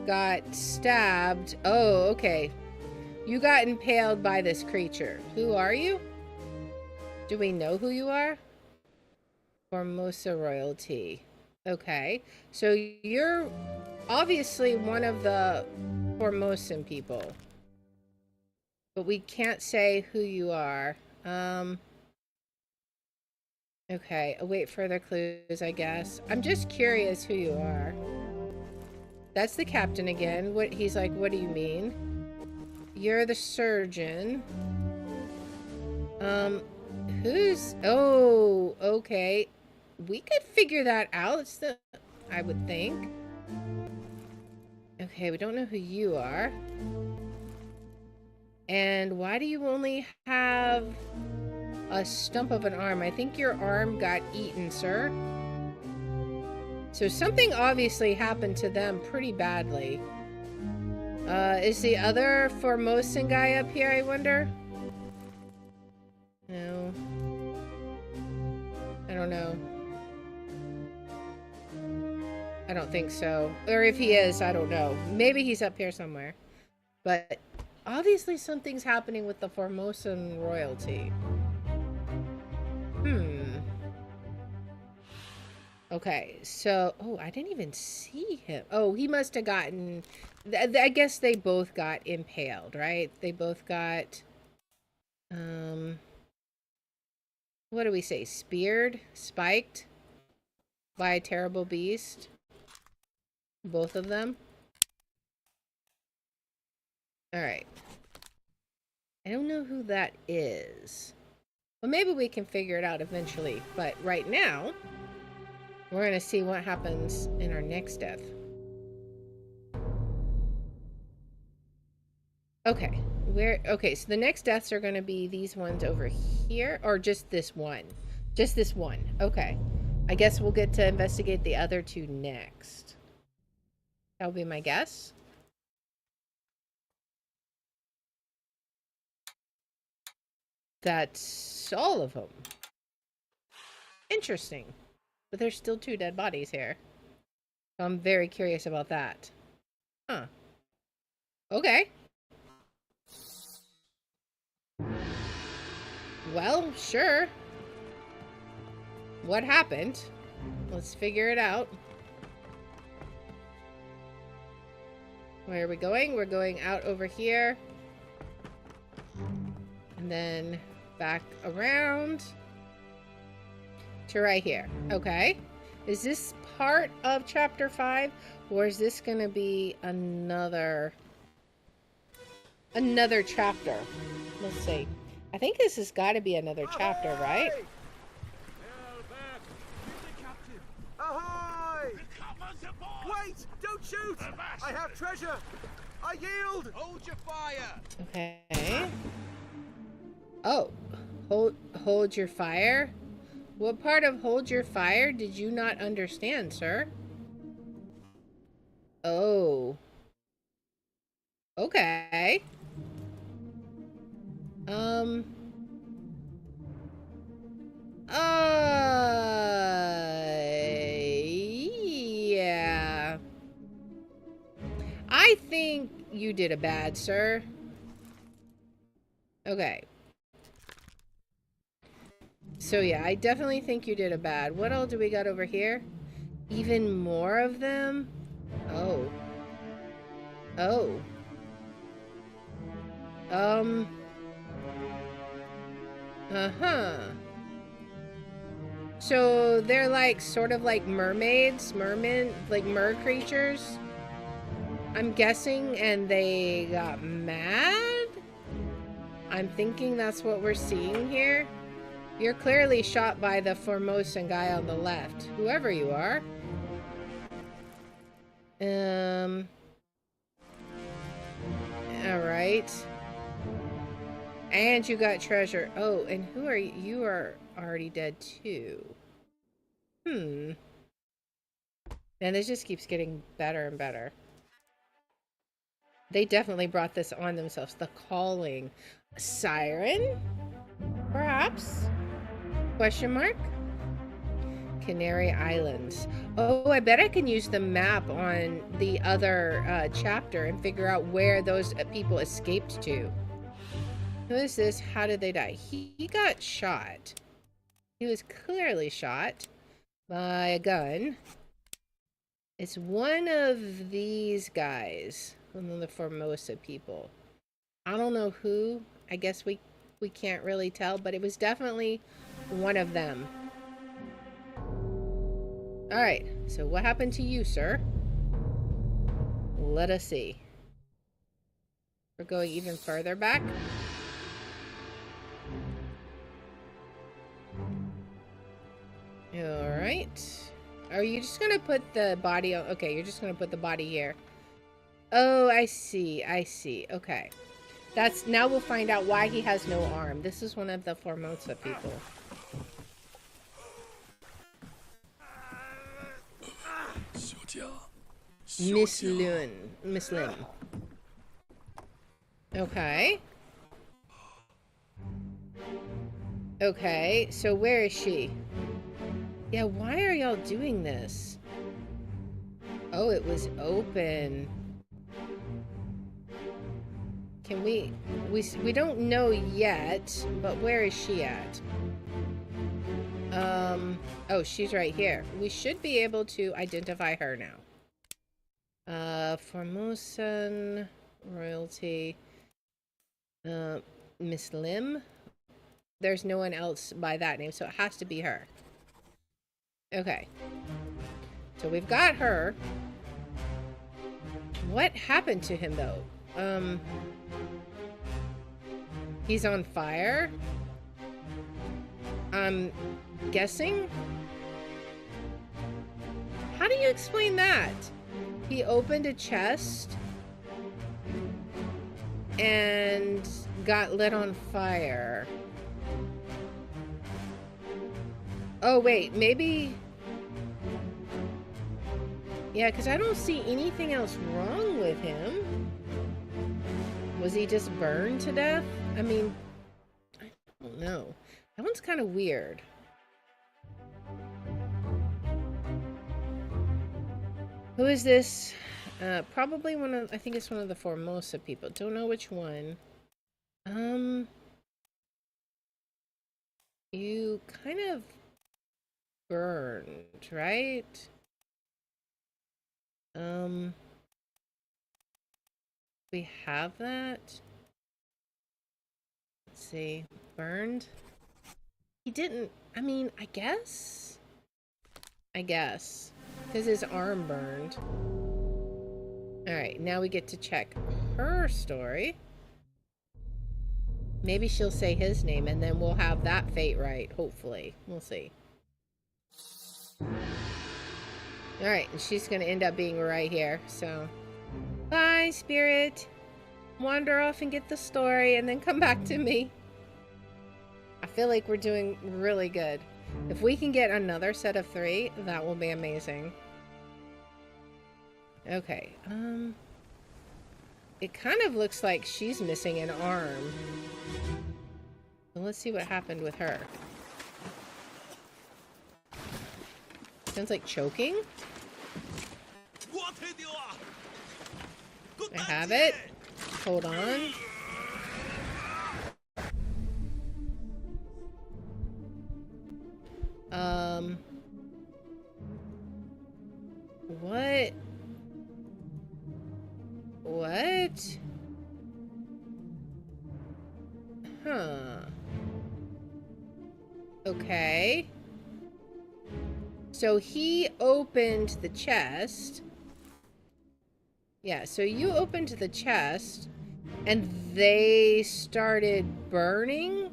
got stabbed. Oh, okay. You got impaled by this creature. Who are you? Do we know who you are? Formosa royalty. Okay, so you're obviously one of the Formosan people. But we can't say who you are. Okay, await further clues, I guess. I'm just curious who you are. That's the captain again. What he's like, what do you mean? You're the surgeon. Who's... Oh, okay. We could figure that out. It's the... I would think. Okay, we don't know who you are. And why do you only have a stump of an arm? I think your arm got eaten, sir. So something obviously happened to them pretty badly. Is the other Formosan guy up here, I wonder? No. I don't know. I don't think so. Or if he is, I don't know. Maybe he's up here somewhere. But obviously something's happening with the Formosan royalty. Okay, so... Oh, I didn't even see him. Oh, he must have gotten... I guess they both got impaled, right? They both got... What do we say? Speared? Spiked? By a terrible beast? Both of them? Alright. I don't know who that is. Well, maybe we can figure it out eventually. But right now, we're going to see what happens in our next death. Okay. Okay, so the next deaths are going to be these ones over here. Or just this one. Just this one. Okay. I guess we'll get to investigate the other two next. That would be my guess. That's all of them. Interesting. But there's still 2 dead bodies here. So I'm very curious about that. Huh. Okay. Well, sure. What happened? Let's figure it out. Where are we going? We're going out over here. And then back around to right here. Okay. Is this part of chapter 5? Or is this going to be another chapter? Let's see. I think this has got to be another chapter, right? Ahoy! Wait! Don't shoot! I have treasure! I yield! Hold your fire! Okay. Oh, hold your fire? What part of hold your fire did you not understand, sir? Oh. Okay. Yeah. I think you did a bad, sir. Okay. So yeah, I definitely think you did a bad. What else do we got over here? Even more of them? Oh. Oh. Uh-huh. So they're like sort of like mermaids, like mer creatures, I'm guessing, and they got mad? I'm thinking that's what we're seeing here. You're clearly shot by the Formosan guy on the left, whoever you are. Alright. And you got treasure. Oh, and who are you? You are already dead too. And this just keeps getting better and better. They definitely brought this on themselves. The calling. Siren? Perhaps? Question mark? Canary Islands. Oh, I bet I can use the map on the other chapter and figure out where those people escaped to. Who is this? How did they die? He got shot. He was clearly shot by a gun. It's one of these guys. One of the Formosa people. I don't know who. I guess we can't really tell, but it was definitely one of them. Alright, so what happened to you, sir? Let us see. We're going even further back. Alright. Are you just gonna put the body on? Okay, you're just gonna put the body here. Oh, I see. I see. Okay. That's, now we'll find out why he has no arm. This is one of the Formosa people. Miss Lim. Okay. Okay, so where is she? Yeah, why are y'all doing this? Oh, it was open. Can we don't know yet, but where is she at? Oh, she's right here. We should be able to identify her now. Formosan royalty. Miss Lim. There's no one else by that name, so it has to be her. Okay. So we've got her. What happened to him, though? He's on fire? I'm guessing? How do you explain that? He opened a chest and got lit on fire. Oh, wait, maybe... Yeah, because I don't see anything else wrong with him. Was he just burned to death? I mean, I don't know. That one's kind of weird. Who is this? Probably one of, I think it's one of the Formosa people. Don't know which one. You kind of burned, right? We have that. Let's see. Burned? He didn't, I mean, I guess. Because his arm burned. Alright, now we get to check her story. Maybe she'll say his name and then we'll have that fate right, hopefully. We'll see. Alright, and she's going to end up being right here, so. Bye, spirit. Wander off and get the story and then come back to me. I feel like we're doing really good. If we can get another set of 3, that will be amazing. Okay, it kind of looks like she's missing an arm. Well, let's see what happened with her. Sounds like choking. I have it. Hold on. What? What? Huh. Okay. So he opened the chest. Yeah, so you opened the chest and they started burning?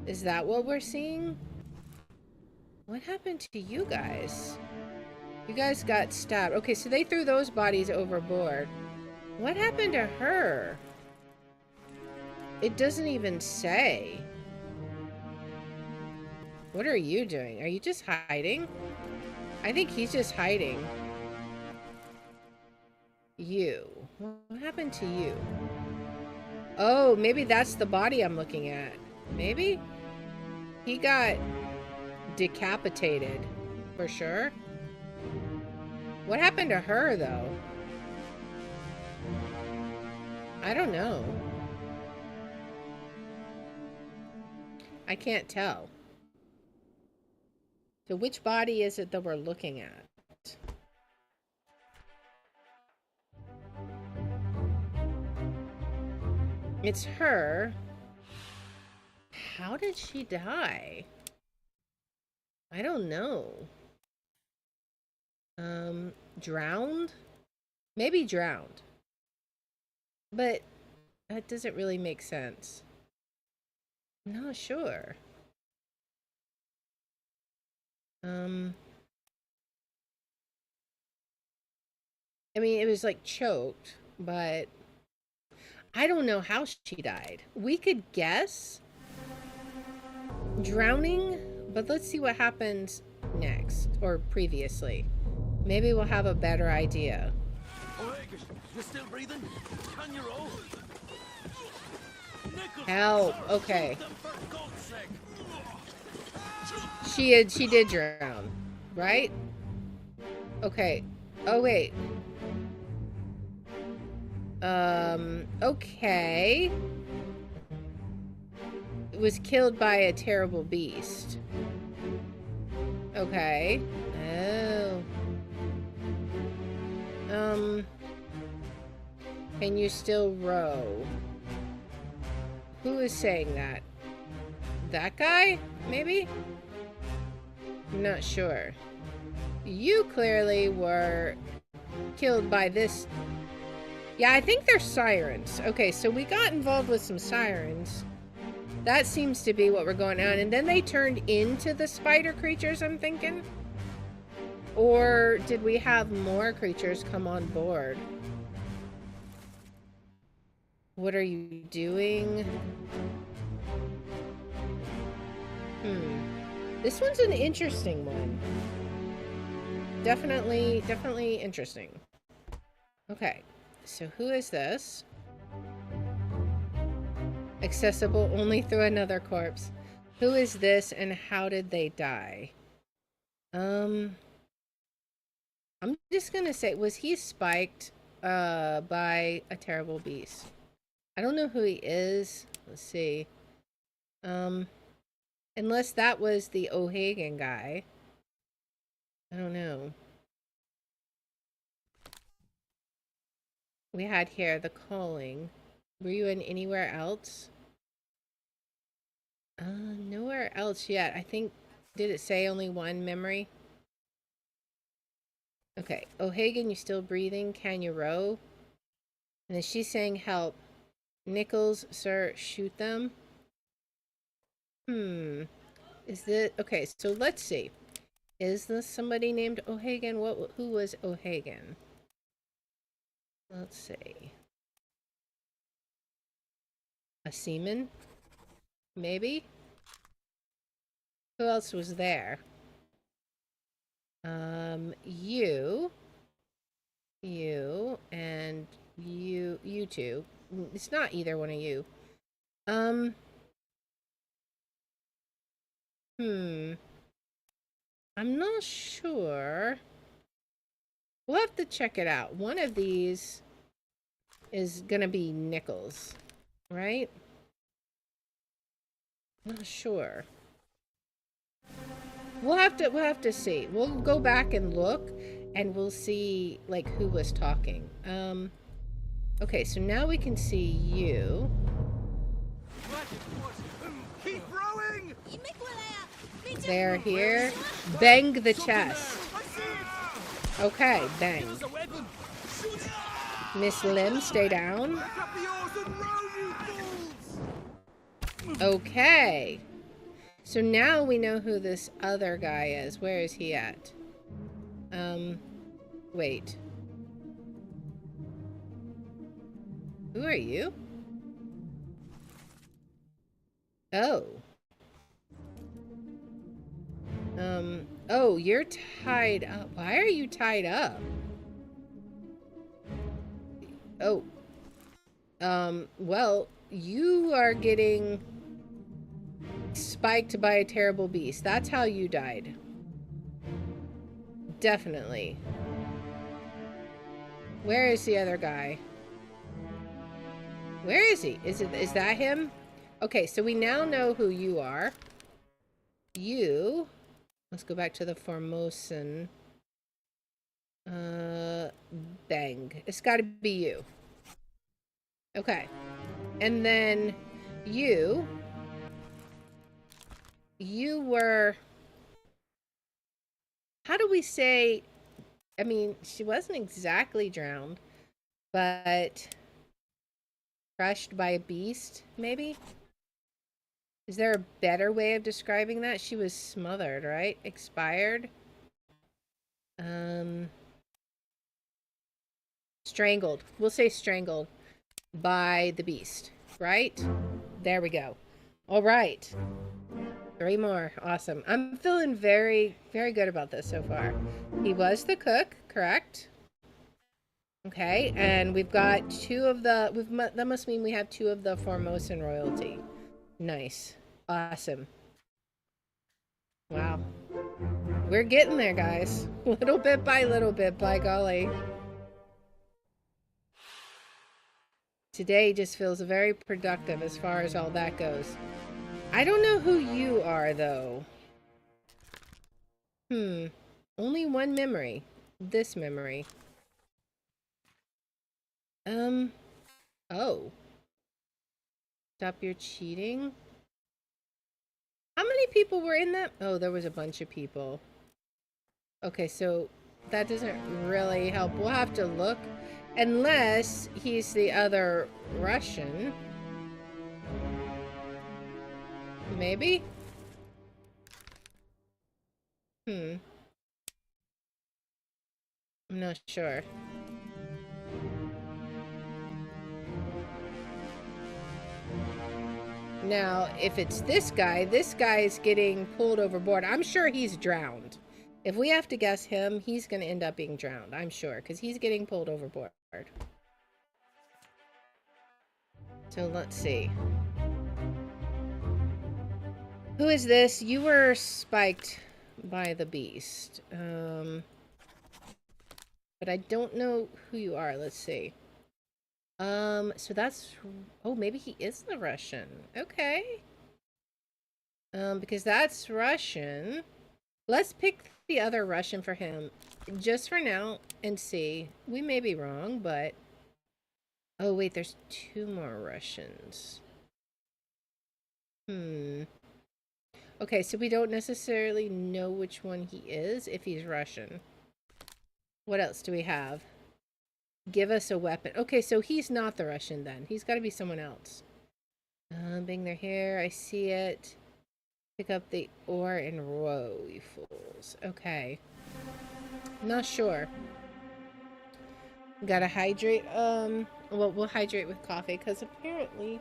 Is that what we're seeing? What happened to you guys? You guys got stabbed. Okay, so they threw those bodies overboard. What happened to her? It doesn't even say. What are you doing? Are you just hiding? I think he's just hiding. You. What happened to you? Oh, maybe that's the body I'm looking at. Maybe? He got decapitated. For sure. What happened to her, though? I don't know. I can't tell. So which body is it that we're looking at? It's her. How did she die? I don't know. Drowned? Maybe drowned. But that doesn't really make sense. I'm not sure. I mean, it was like choked, but I don't know how she died. We could guess drowning, but let's see what happens next or previously. Maybe we'll have a better idea. You're still breathing? Can you roll? Help. Okay. She did drown, right? Okay. Oh, wait. Okay. It was killed by a terrible beast. Okay. Oh. Can you still row? Who is saying that? That guy? Maybe? I'm not sure. You clearly were killed by this. Yeah, I think they're sirens. Okay, so we got involved with some sirens. That seems to be what we're going on. And then they turned into the spider creatures, I'm thinking. Or did we have more creatures come on board? What are you doing? This one's an interesting one. Definitely interesting. Okay, so who is this? Accessible only through another corpse. Who is this and how did they die? I'm just gonna say, was he spiked by a terrible beast? I don't know who he is. Let's see. Unless that was the O'Hagan guy. I don't know. We had here the calling. Were you in anywhere else? Nowhere else yet. I think, did it say only one memory? Okay. O'Hagan, you still breathing? Can you row? And then she's saying help. Nichols, sir, shoot them. Is this... Okay, so let's see. Is this somebody named O'Hagan? Who was O'Hagan? Let's see. A seaman? Maybe? Who else was there? You, and you two. It's not either one of you. I'm not sure. We'll have to check it out. One of these is gonna be Nichols, right? Not sure. We'll have to see. We'll go back and look and we'll see like who was talking. Okay, so now we can see you. Keep rowing! They're here. Bang the chest. Okay, bang. Miss Lim, stay down. Pick up the oars and row, you fools! Okay. So now we know who this other guy is. Where is he at? Wait. Who are you? Oh. Oh, you're tied up. Why are you tied up? Oh. Well, you are getting spiked by a terrible beast. That's how you died. Definitely. Where is the other guy? Where is he? Is that him? Okay, so we now know who you are. You. Let's go back to the Formosan. Bang. It's got to be you. Okay. And then you were... How do we say... I mean, she wasn't exactly drowned, but crushed by a beast, maybe? Is there a better way of describing that? She was smothered, right? Expired? Strangled. We'll say strangled by the beast, right? There we go. All right. 3 more. Awesome. I'm feeling very, very good about this so far. He was the cook, correct? Okay, and we've got 2 of the... that must mean we have 2 of the Formosan royalty. Nice. Awesome. Wow. We're getting there, guys. Little bit, by golly. Today just feels very productive as far as all that goes. I don't know who you are, though. Only one memory. This memory. Oh. Stop your cheating? How many people were in that? Oh, there was a bunch of people. Okay, so that doesn't really help. We'll have to look. Unless he's the other Russian. Maybe? I'm not sure. Now, if it's this guy is getting pulled overboard. I'm sure he's drowned. If we have to guess him, he's going to end up being drowned, I'm sure, because he's getting pulled overboard. So let's see. Who is this? You were spiked by the beast. But I don't know who you are. Let's see. So that's... Oh, maybe he is the Russian. Okay. Because that's Russian. Let's pick the other Russian for him. Just for now and see. We may be wrong, but... Oh, wait, there's 2 more Russians. Okay, so we don't necessarily know which one he is if he's Russian. What else do we have? Give us a weapon. Okay, so he's not the Russian then. He's got to be someone else. Bang their hair. I see it. Pick up the ore and row, you fools. Okay. Not sure. Gotta hydrate. Well, we'll hydrate with coffee because apparently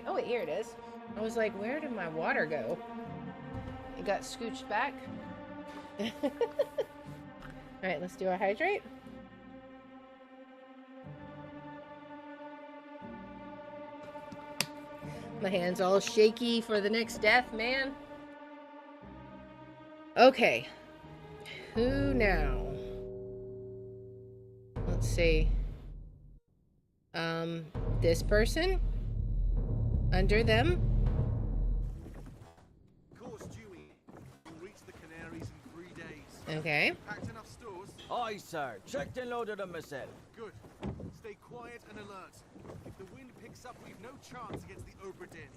oh, wait, here it is. I was like, where did my water go? It got scooched back. All right, let's do our hydrate. My hand's all shaky for the next death, man. Okay. Who now? Let's see. This person? Under them? Course, Dewey. We'll reach the Canaries in 3 days. Okay. Packed enough stores? Aye, sir. Checked and loaded them myself. Good. Stay quiet and alert. If the wind picks up, we've no chance against the Obra Dinn.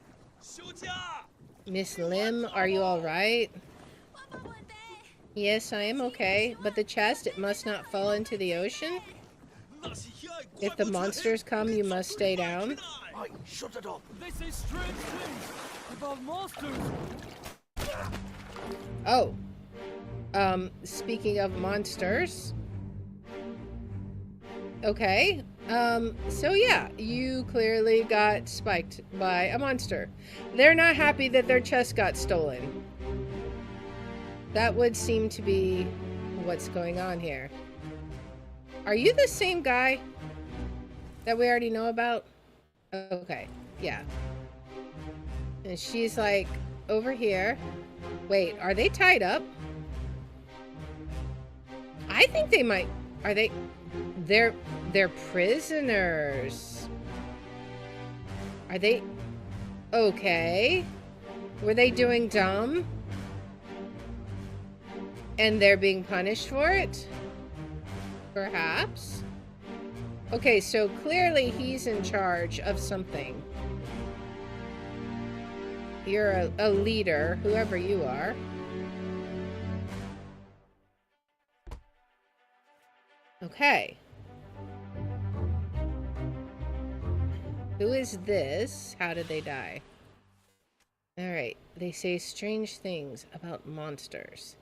Miss Lim, are you alright? Yes, I am okay. But the chest, it must not fall into the ocean? If the monsters come, you must stay down. Aye, shut it up. They say strange things about monsters. Oh. Speaking of monsters. Okay. So yeah, you clearly got spiked by a monster. They're not happy that their chest got stolen. That would seem to be what's going on here. Are you the same guy that we already know about? Okay, yeah. And she's like over here. Wait, are they tied up? I think they might. Are they? They're prisoners. Are they? Okay. Were they doing dumb? And they're being punished for it? Perhaps? Okay, so clearly he's in charge of something. You're a leader, whoever you are. Okay. Who is this? How did they die? Alright, they say strange things about monsters.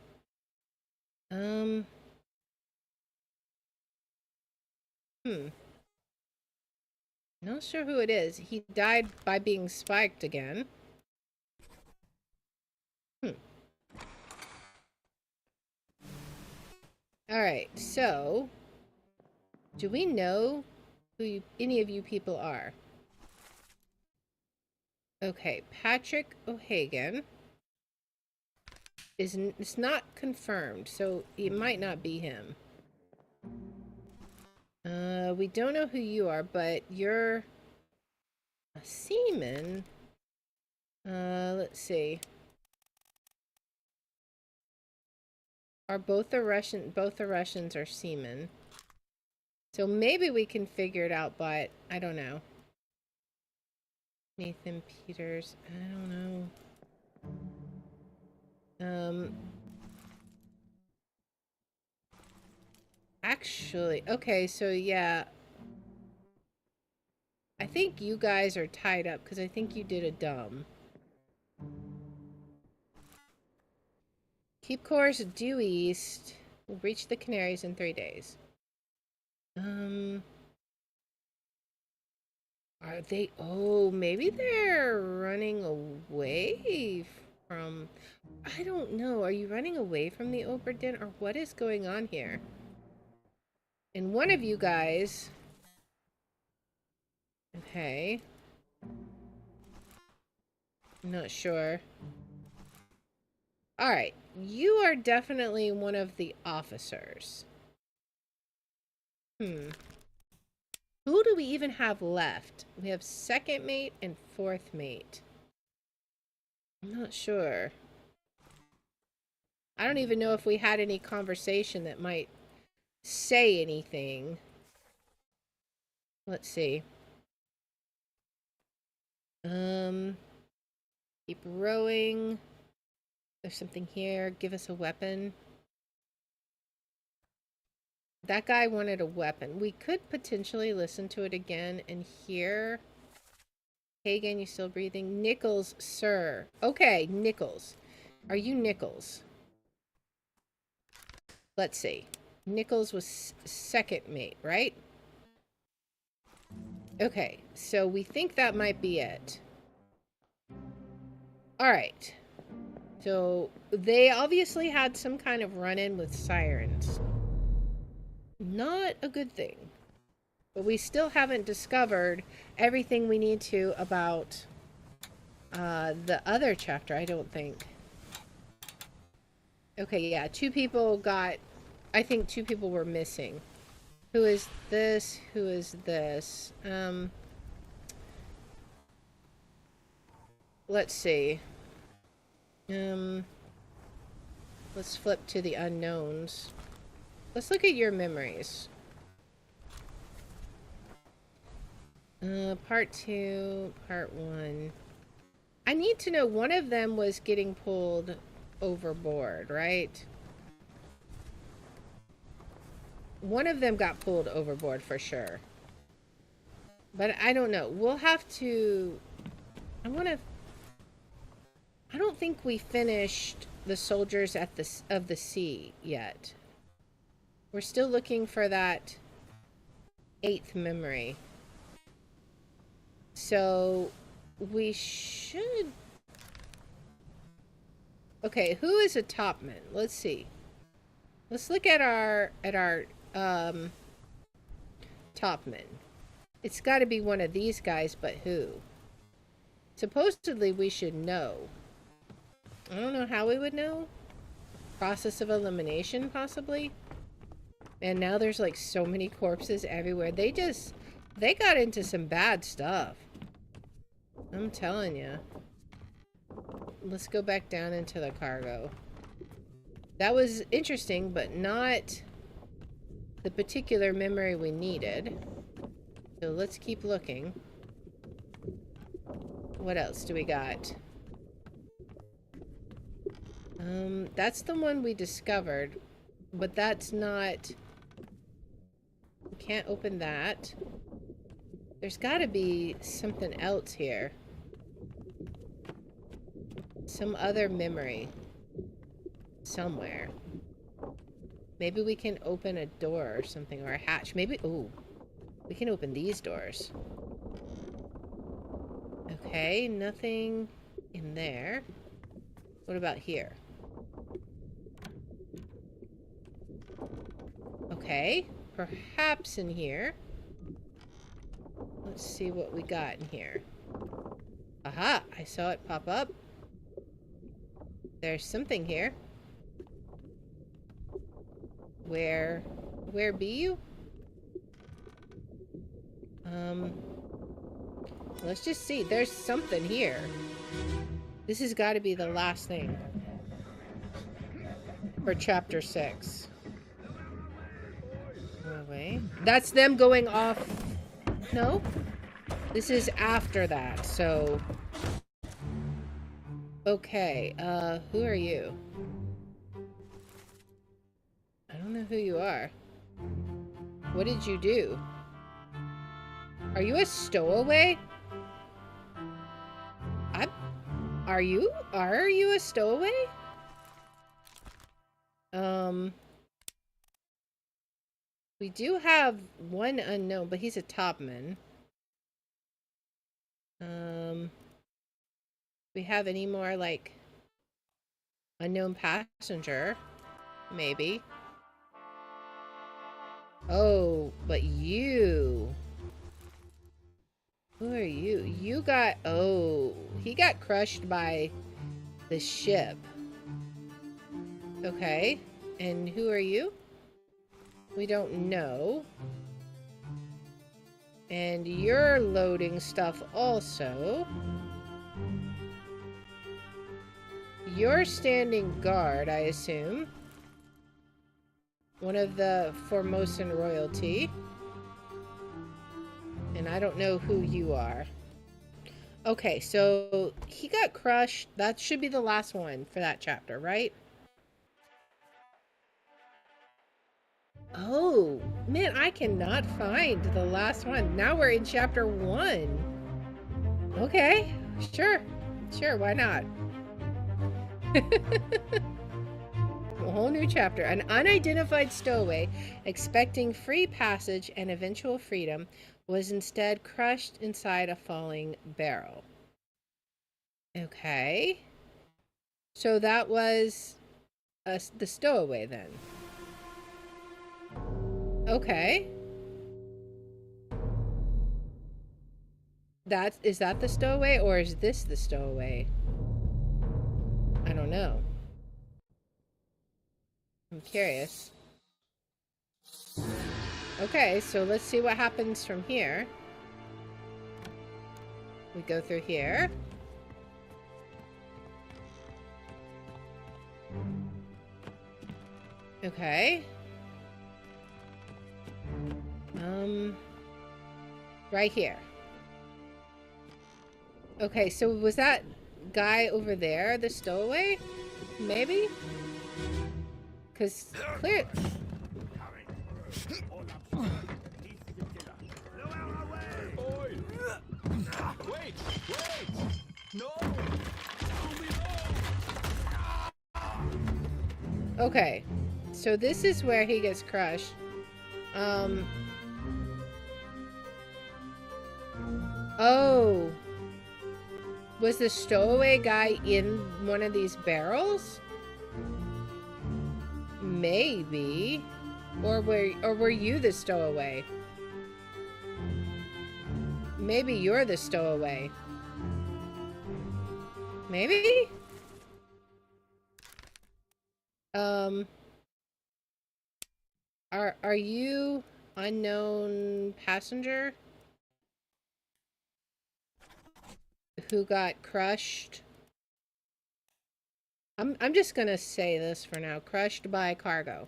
Not sure who it is. He died by being spiked again. Alright, so do we know who any of you people are? Okay, Patrick O'Hagan it's not confirmed, so it might not be him. We don't know who you are, but you're a seaman. Let's see. Are both the Russians are seamen. So maybe we can figure it out, but I don't know. Nathan Peters, I don't know. Actually, okay, so yeah. I think you guys are tied up because I think you did a dumb. Keep course due east. We'll reach the Canaries in 3 days. Are they? Oh, maybe they're running away from... I don't know. Are you running away from the Obra Dinn, or what is going on here? And one of you guys... Okay. I'm not sure. Alright. You are definitely one of the officers. Who do we even have left? We have second mate and fourth mate. I'm not sure. I don't even know if we had any conversation that might say anything. Let's see. Keep rowing. There's something here. Give us a weapon. That guy wanted a weapon. We could potentially listen to it again and hear. Hagen, you still breathing? Nichols, sir. Okay, Nichols. Are you Nichols? Let's see. Nichols was second mate, right? Okay, so we think that might be it. Alright. So, they obviously had some kind of run-in with sirens. Not a good thing. But we still haven't discovered everything we need to about the other chapter, I don't think. Okay, yeah, 2 people got... I think 2 people were missing. Who is this? Who is this? Let's see. Let's flip to the unknowns. Let's look at your memories. Part 2, part 1. I need to know, one of them was getting pulled overboard, right? One of them got pulled overboard for sure. But I don't know. We'll have to... I don't think we finished the Soldiers of the Sea yet. We're still looking for that 8th memory. So we should... Okay, who is a topman? Let's see. Let's look at our topman. It's got to be one of these guys, but who? Supposedly we should know. I don't know how we would know. Process of elimination, possibly. And now there's like so many corpses everywhere. They got into some bad stuff. I'm telling you. Let's go back down into the cargo. That was interesting, but not the particular memory we needed. So let's keep looking. What else do we got? That's the one we discovered, but that's not... We can't open that. There's gotta be something else here. Some other memory. Somewhere. Maybe we can open a door or something, or a hatch. Maybe... Ooh. We can open these doors. Okay, nothing in there. What about here? Okay, perhaps in here. Let's see what we got in here. Aha! I saw it pop up. There's something here. Where be you? Let's just see. There's something here. This has got to be the last thing for chapter 6. Away. That's them going off. No? This is after that, so... Okay, who are you? I don't know who you are. What did you do? Are you a stowaway? Are you a stowaway? We do have one unknown, but he's a topman. We have any more, like... Unknown passenger. Maybe. Oh, but you... Who are you? You got... Oh, he got crushed by the ship. Okay. And who are you? We don't know. And you're loading stuff also. You're standing guard, I assume. One of the Formosan royalty. And I don't know who you are. Okay, so he got crushed. That should be the last one for that chapter, right? Oh, man, I cannot find the last one. Now we're in chapter 1. Okay, sure. Sure, why not? A whole new chapter. An unidentified stowaway, expecting free passage and eventual freedom, was instead crushed inside a falling barrel. Okay. So that was the stowaway then. Okay. Is that the stowaway, or is this the stowaway? I don't know. I'm curious. Okay, so let's see what happens from here. We go through here. Okay. Right here. Okay, so was that guy over there the stowaway? Maybe? Because clear... Wait! No! Okay, so this is where he gets crushed. Oh. Was the stowaway guy in one of these barrels? Maybe. Or were you the stowaway? Maybe you're the stowaway. Maybe? Are you unknown passenger who got crushed? I'm just gonna say this for now. Crushed by cargo.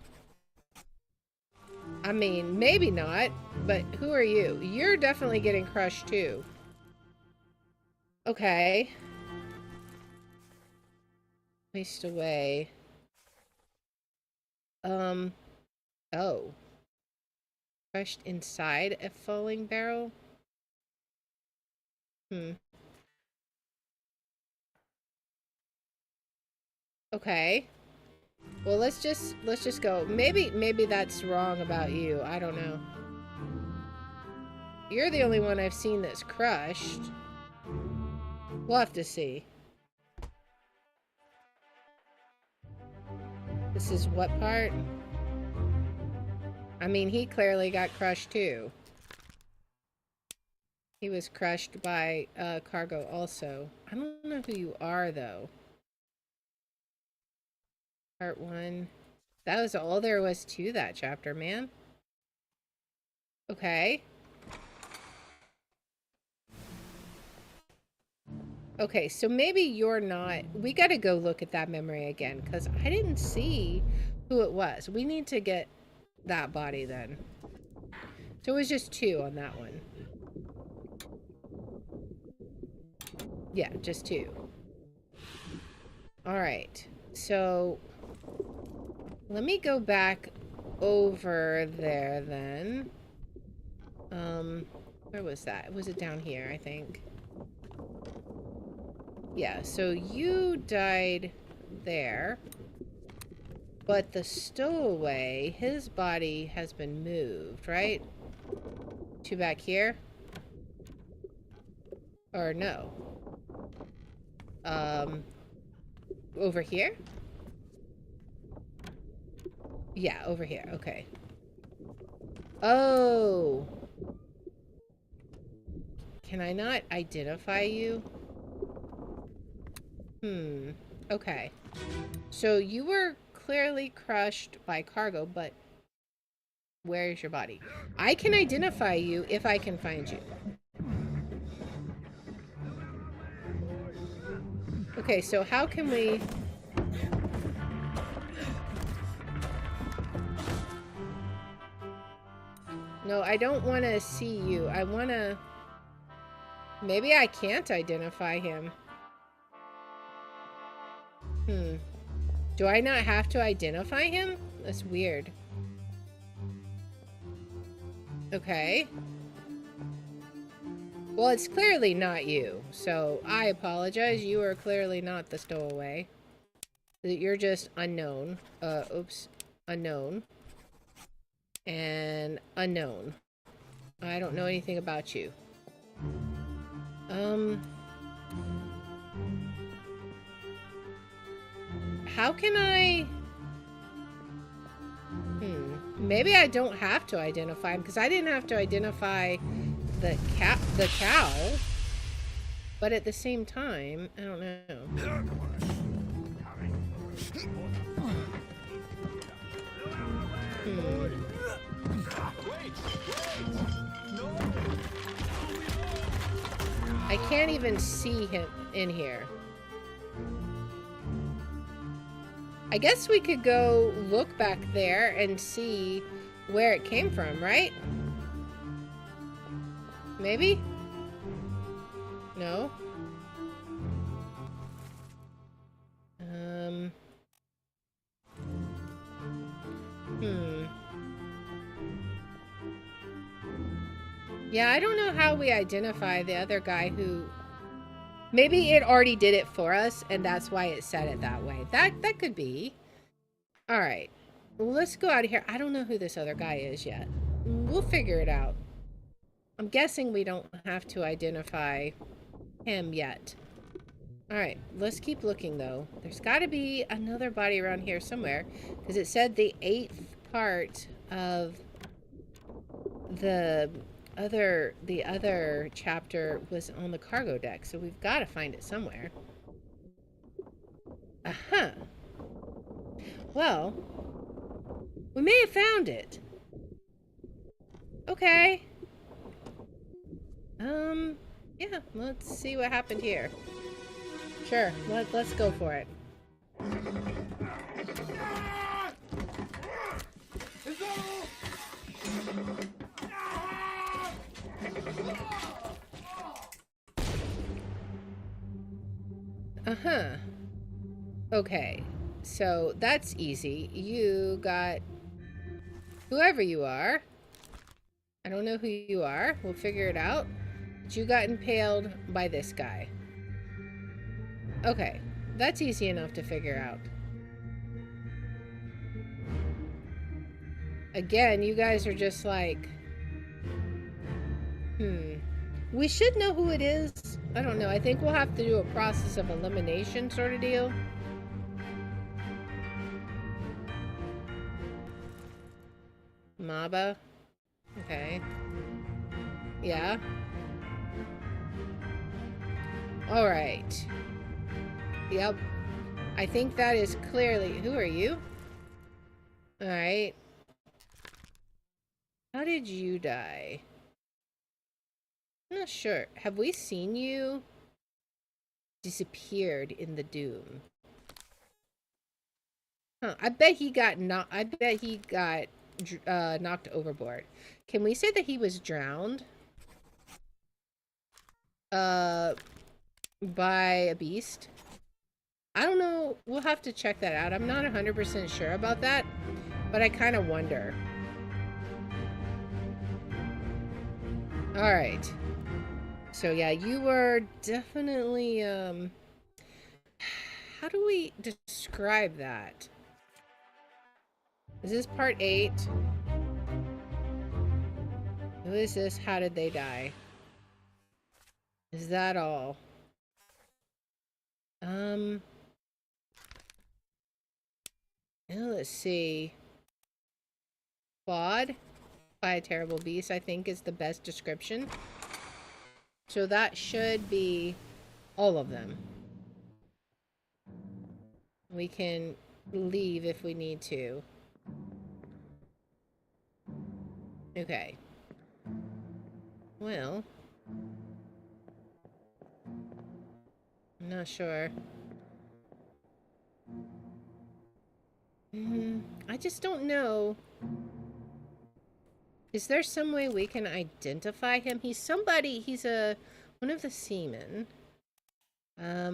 I mean, maybe not, but who are you? You're definitely getting crushed too. Okay. Placed away. Oh. Crushed inside a falling barrel? Okay. Well, let's just go. Maybe that's wrong about you. I don't know. You're the only one I've seen that's crushed. We'll have to see. This is what part? I mean, he clearly got crushed too. He was crushed by cargo also. I don't know who you are though. Part 1. That was all there was to that chapter, man. Okay. Okay, so maybe you're not... We gotta go look at that memory again, because I didn't see who it was. We need to get that body then. So it was just 2 on that one. Yeah, just 2. Alright, so... Let me go back over there then. Where was that? Was it down here, I think? Yeah, so you died there. But the stowaway, his body has been moved, right? To back here? Or no? Over here? Yeah, over here. Okay. Oh. Can I not identify you? Okay. So you were clearly crushed by cargo, but where is your body? I can identify you if I can find you. Okay, so how can we... No, I don't want to see you. I want to... Maybe I can't identify him. Do I not have to identify him? That's weird. Okay. Well, it's clearly not you, so I apologize. You are clearly not the stowaway. You're just unknown. Oops. Unknown. And unknown. I don't know anything about you. How can I... Maybe I don't have to identify him, because I didn't have to identify the cow. But at the same time, I don't know. I can't even see him in here. I guess we could go look back there and see where it came from, right? Maybe? No? Yeah, I don't know how we identify the other guy who... Maybe it already did it for us, and that's why it said it that way. That could be. Alright. Well, let's go out of here. I don't know who this other guy is yet. We'll figure it out. I'm guessing we don't have to identify him yet. Alright, let's keep looking, though. There's got to be another body around here somewhere, because it said the 8th part of the other chapter was on the cargo deck, so we've got to find it somewhere. Well, we may have found it. Okay. Yeah, let's see what happened here. Sure, let's go for it. Okay, so that's easy. You got whoever you are. I don't know who you are. We'll figure it out. But you got impaled by this guy. Okay, that's easy enough to figure out. Again, you guys are just like... We should know who it is. I don't know. I think we'll have to do a process of elimination sort of deal. Maba. Okay. Yeah. Alright. Yep. I think that is clearly... Who are you? Alright. How did you die? I'm not sure. Have we seen you? Disappeared in the Doom. Huh. I bet he got knocked overboard. Can we say that he was drowned? By a beast? I don't know. We'll have to check that out. I'm not 100% sure about that, but I kind of wonder. Alright. So yeah, you were definitely, how do we describe that? Is this part 8? Who is this? How did they die? Is that all? Let's see. clawed by a terrible beast, I think is the best description. So that should be all of them. We can leave if we need to. Okay. Well, I'm not sure. I just don't know. Is there some way we can identify him? He's somebody, he's one of the seamen. I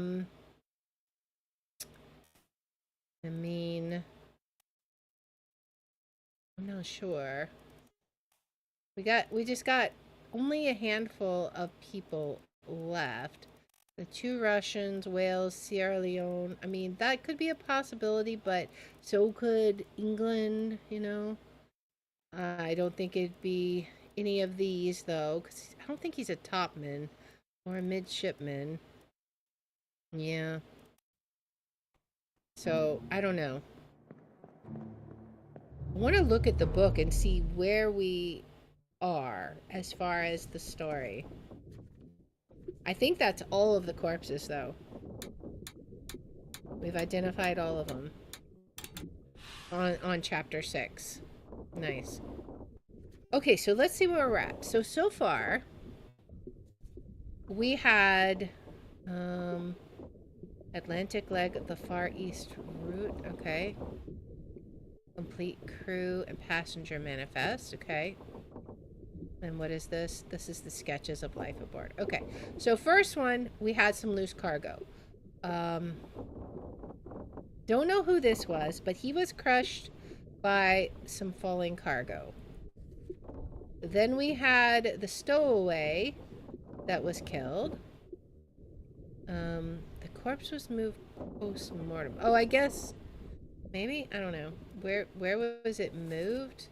mean, I'm not sure. We just got only a handful of people left. The 2 Russians, Wales, Sierra Leone. I mean, that could be a possibility, but so could England, you know. I don't think it'd be any of these, though, because I don't think he's a topman or a midshipman. Yeah. So, I don't know. I want to look at the book and see where we are as far as the story. I think that's all of the corpses, though. We've identified all of them on chapter 6. Nice. Okay, so let's see where we're at. So far, we had Atlantic leg, the Far East route. Okay. Complete crew and passenger manifest. Okay. And what is this? This is the sketches of life aboard. Okay. So first one, we had some loose cargo. Don't know who this was, but he was crushed by some falling cargo. Then we had the stowaway that was killed. The corpse was moved post-mortem. Oh, I guess maybe, I don't know. Where was it moved?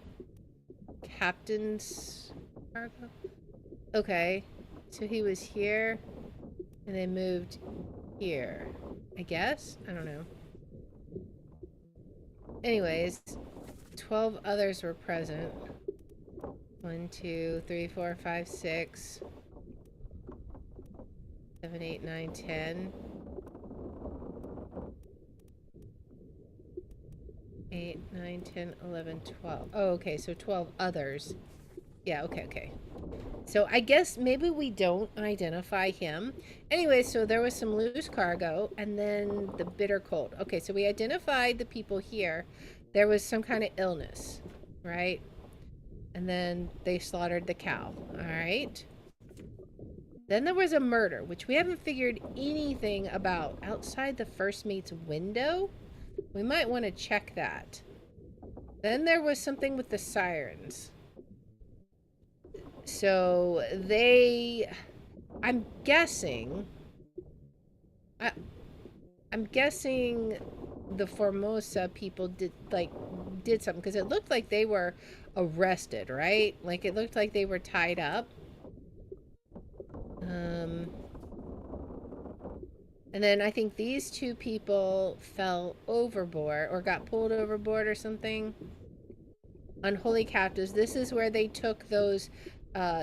Captain's cargo? Okay. So he was here and then moved here. I guess? I don't know. Anyways, 12 others were present. 1, 2, 3, 4, 5, 6, 7, 8, 9, 10. 8, 9, 10, 11, 12. Oh, okay, so 12 others. Yeah, okay. So I guess maybe we don't identify him. Anyway, so there was some loose cargo and then the bitter cold. Okay, so we identified the people here. There was some kind of illness, right? And then they slaughtered the cow. All right. Then there was a murder, which we haven't figured anything about. Outside the first mate's window? We might want to check that. Then there was something with the sirens. So I'm guessing the Formosa people did something, because it looked like they were arrested, right? Like it looked like they were tied up. And then I think these 2 people fell overboard or got pulled overboard or something. Unholy captives. This is where they took those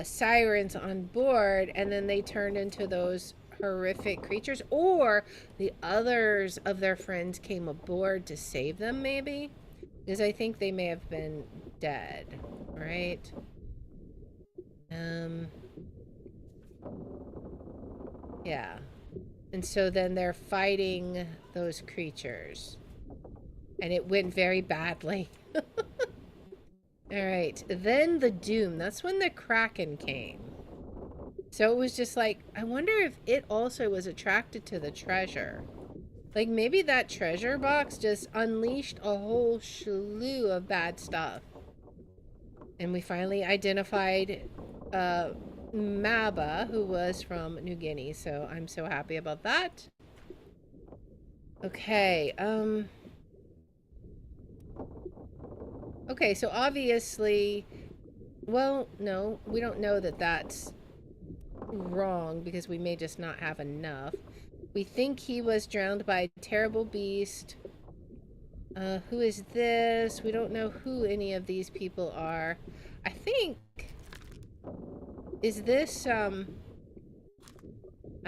sirens on board and then they turned into those horrific creatures, or the others of their friends came aboard to save them, maybe, because I think they may have been dead, right? Yeah. And so then they're fighting those creatures and it went very badly. All right, then the doom. That's when the Kraken came. So it was just like, I wonder if it also was attracted to the treasure. Like maybe that treasure box just unleashed a whole slew of bad stuff. And we finally identified Maba, who was from New Guinea. So I'm so happy about that. Okay, okay, so obviously, well, no, we don't know that that's wrong because we may just not have enough. We think he was drowned by a terrible beast. Who is this? We don't know who any of these people are. I think... Is this, I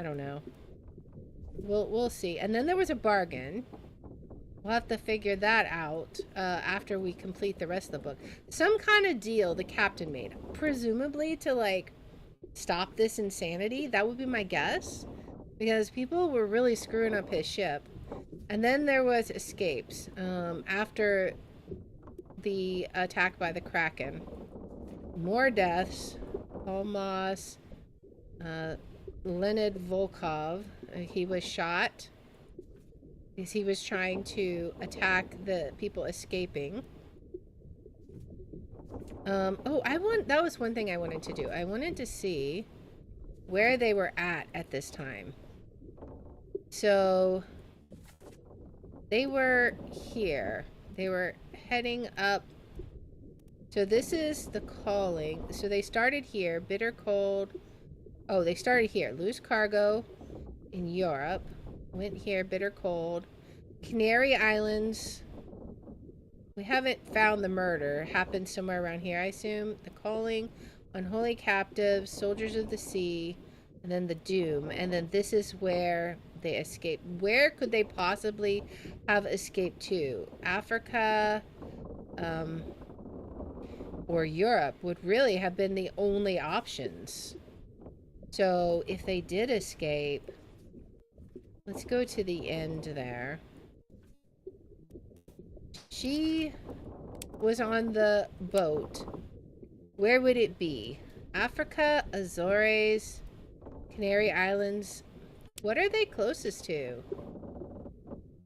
don't know. We'll see. And then there was a bargain. We'll have to figure that out after we complete the rest of the book. Some kind of deal the captain made. Presumably to, like, stop this insanity. That would be my guess. Because people were really screwing up his ship. And then there was escapes after the attack by the Kraken. More deaths. Almost. Leonid Volkov. He was shot because he was trying to attack the people escaping. That was one thing I wanted to do. I wanted to see where they were at this time. So they were here. They were heading up. So this is the calling. So they started here. Bitter cold. Oh, they started here. Loose cargo in Europe. Went here. Bitter cold. Canary Islands. We haven't found the murder. Happened somewhere around here, I assume. The calling. Unholy captives. Soldiers of the sea. And then the doom. And then this is where they escaped. Where could they possibly have escaped to? Africa. Or Europe would really have been the only options. So if they did escape, let's go to the end there. She was on the boat. Where would it be? Africa, Azores, Canary Islands. What are they closest to?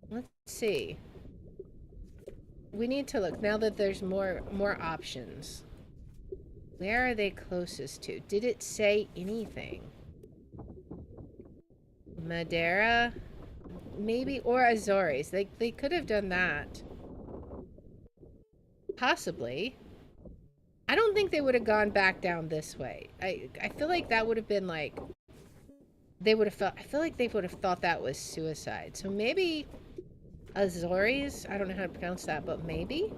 Let's see. We need to look now that there's more options. Where are they closest to? Did it say anything? Madeira? Maybe, or Azores. They could have done that. Possibly. I don't think they would have gone back down this way. I feel like that would have been like... They would have felt... I feel like they would have thought that was suicide. So maybe... Azores? I don't know how to pronounce that, but maybe?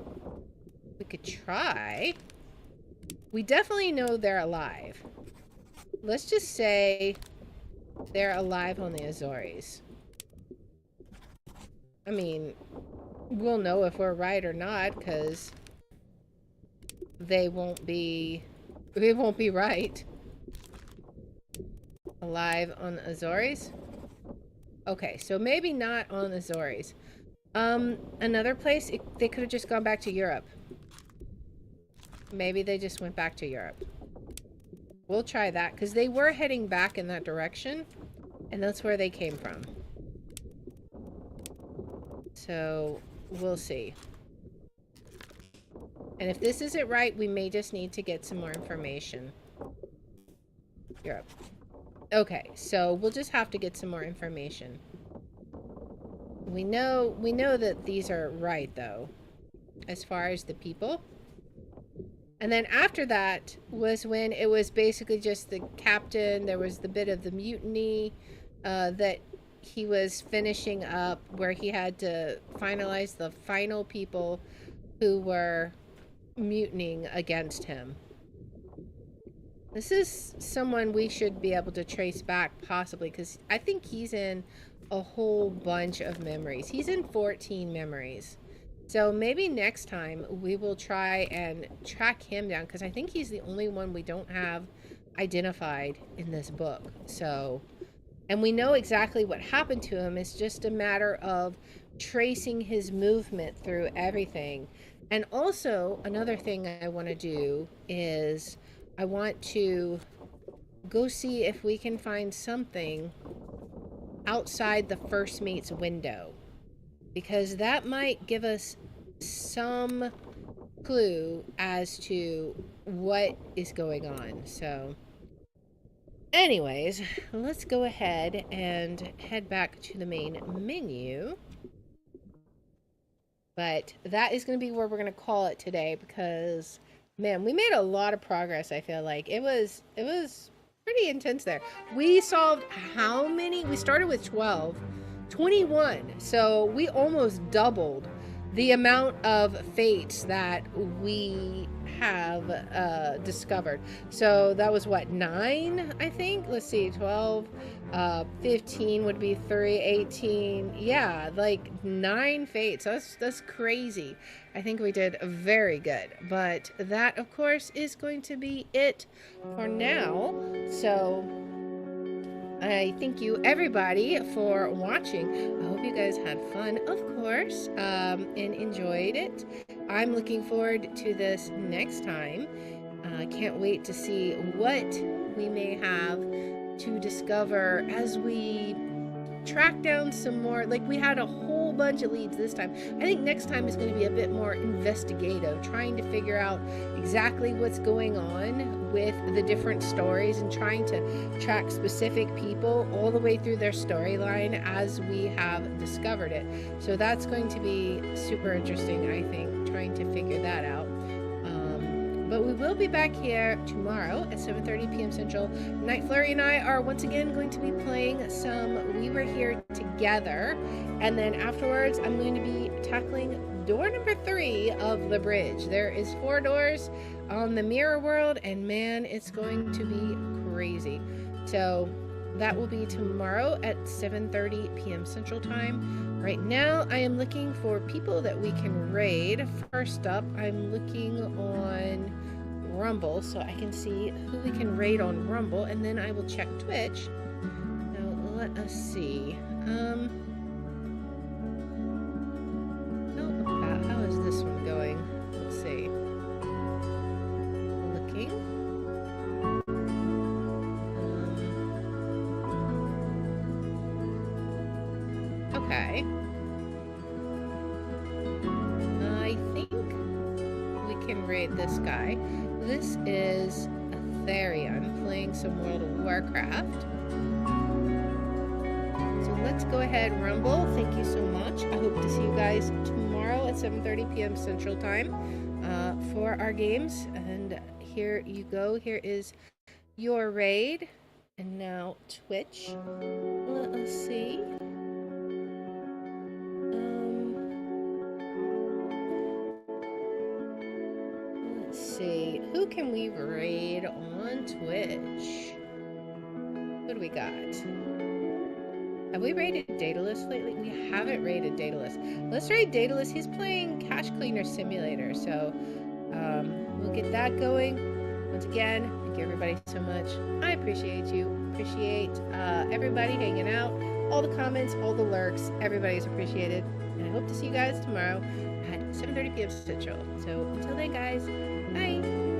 We could try. We definitely know they're alive. Let's just say they're alive on the Azores. I mean, we'll know if we're right or not, because they won't be right. Alive on the Azores? Okay, so maybe not on the Azores. Another place, they could have just gone back to Europe. Maybe they just went back to Europe. We'll try that, because they were heading back in that direction, and that's where they came from. So, we'll see. And if this isn't right, we may just need to get some more information. Europe. Okay, so we'll just have to get some more information. We know that these are right, though, as far as the people. And then after that was when it was basically just the captain. There was the bit of the mutiny that he was finishing up, where he had to finalize the final people who were mutinying against him. This is someone we should be able to trace back, possibly, because I think he's in a whole bunch of memories. He's in 14 memories. So maybe next time we will try and track him down, because I think he's the only one we don't have identified in this book. So, and we know exactly what happened to him. It's just a matter of tracing his movement through everything. And also, another thing I want to do is I want to go see if we can find something outside the First Mate's window, because that might give us some clue as to what is going on. So anyways, let's go ahead and head back to the main menu. But that is going to be where we're going to call it today, because man, we made a lot of progress. I feel like it was pretty intense there. We solved how many? We started with 12, 21. So we almost doubled the amount of fates that we have discovered. So that was what, 9, I think? Let's see, 12, 15 would be 3, 18. Yeah, like 9 fates. That's crazy. I think we did very good. But that, of course, is going to be it for now. So I thank you everybody for watching. I hope you guys had fun, of course, and enjoyed it. I'm looking forward to this next time. I can't wait to see what we may have to discover as we track down some more. Like, we had a whole bunch of leads this time. I think next time is going to be a bit more investigative, trying to figure out exactly what's going on with the different stories and trying to track specific people all the way through their storyline as we have discovered it. So that's going to be super interesting, I think, trying to figure that out. But we will be back here tomorrow at 7:30 p.m. Central. Night Flurry and I are once again going to be playing some We Were Here Together. And then afterwards, I'm going to be tackling door number 3 of the bridge. There is 4 doors on the mirror world, and man, it's going to be crazy. So that will be tomorrow at 7:30 p.m. Central Time. Right now, I am looking for people that we can raid. First up, I'm looking on Rumble so I can see who we can raid on Rumble, and then I will check Twitch. Now, let us see. How is this one going? Let's see. Looking. Okay. I think we can raid this guy. This is Atherion playing some World of Warcraft. So let's go ahead, Rumble. Thank you so much. I hope to see you guys tomorrow at 7:30 p.m. Central Time for our games. And here you go. Here is your raid. And now Twitch. Let us see. Who can we raid on Twitch? What do we got? Have we raided Daedalus lately? We haven't raided Daedalus. Let's raid Daedalus. He's playing Cash Cleaner Simulator, so we'll get that going. Once again, thank you everybody so much. I appreciate you. Appreciate everybody hanging out. All the comments, all the lurks. Everybody's appreciated. And I hope to see you guys tomorrow at 7:30 p.m. Central. So until then, guys, bye.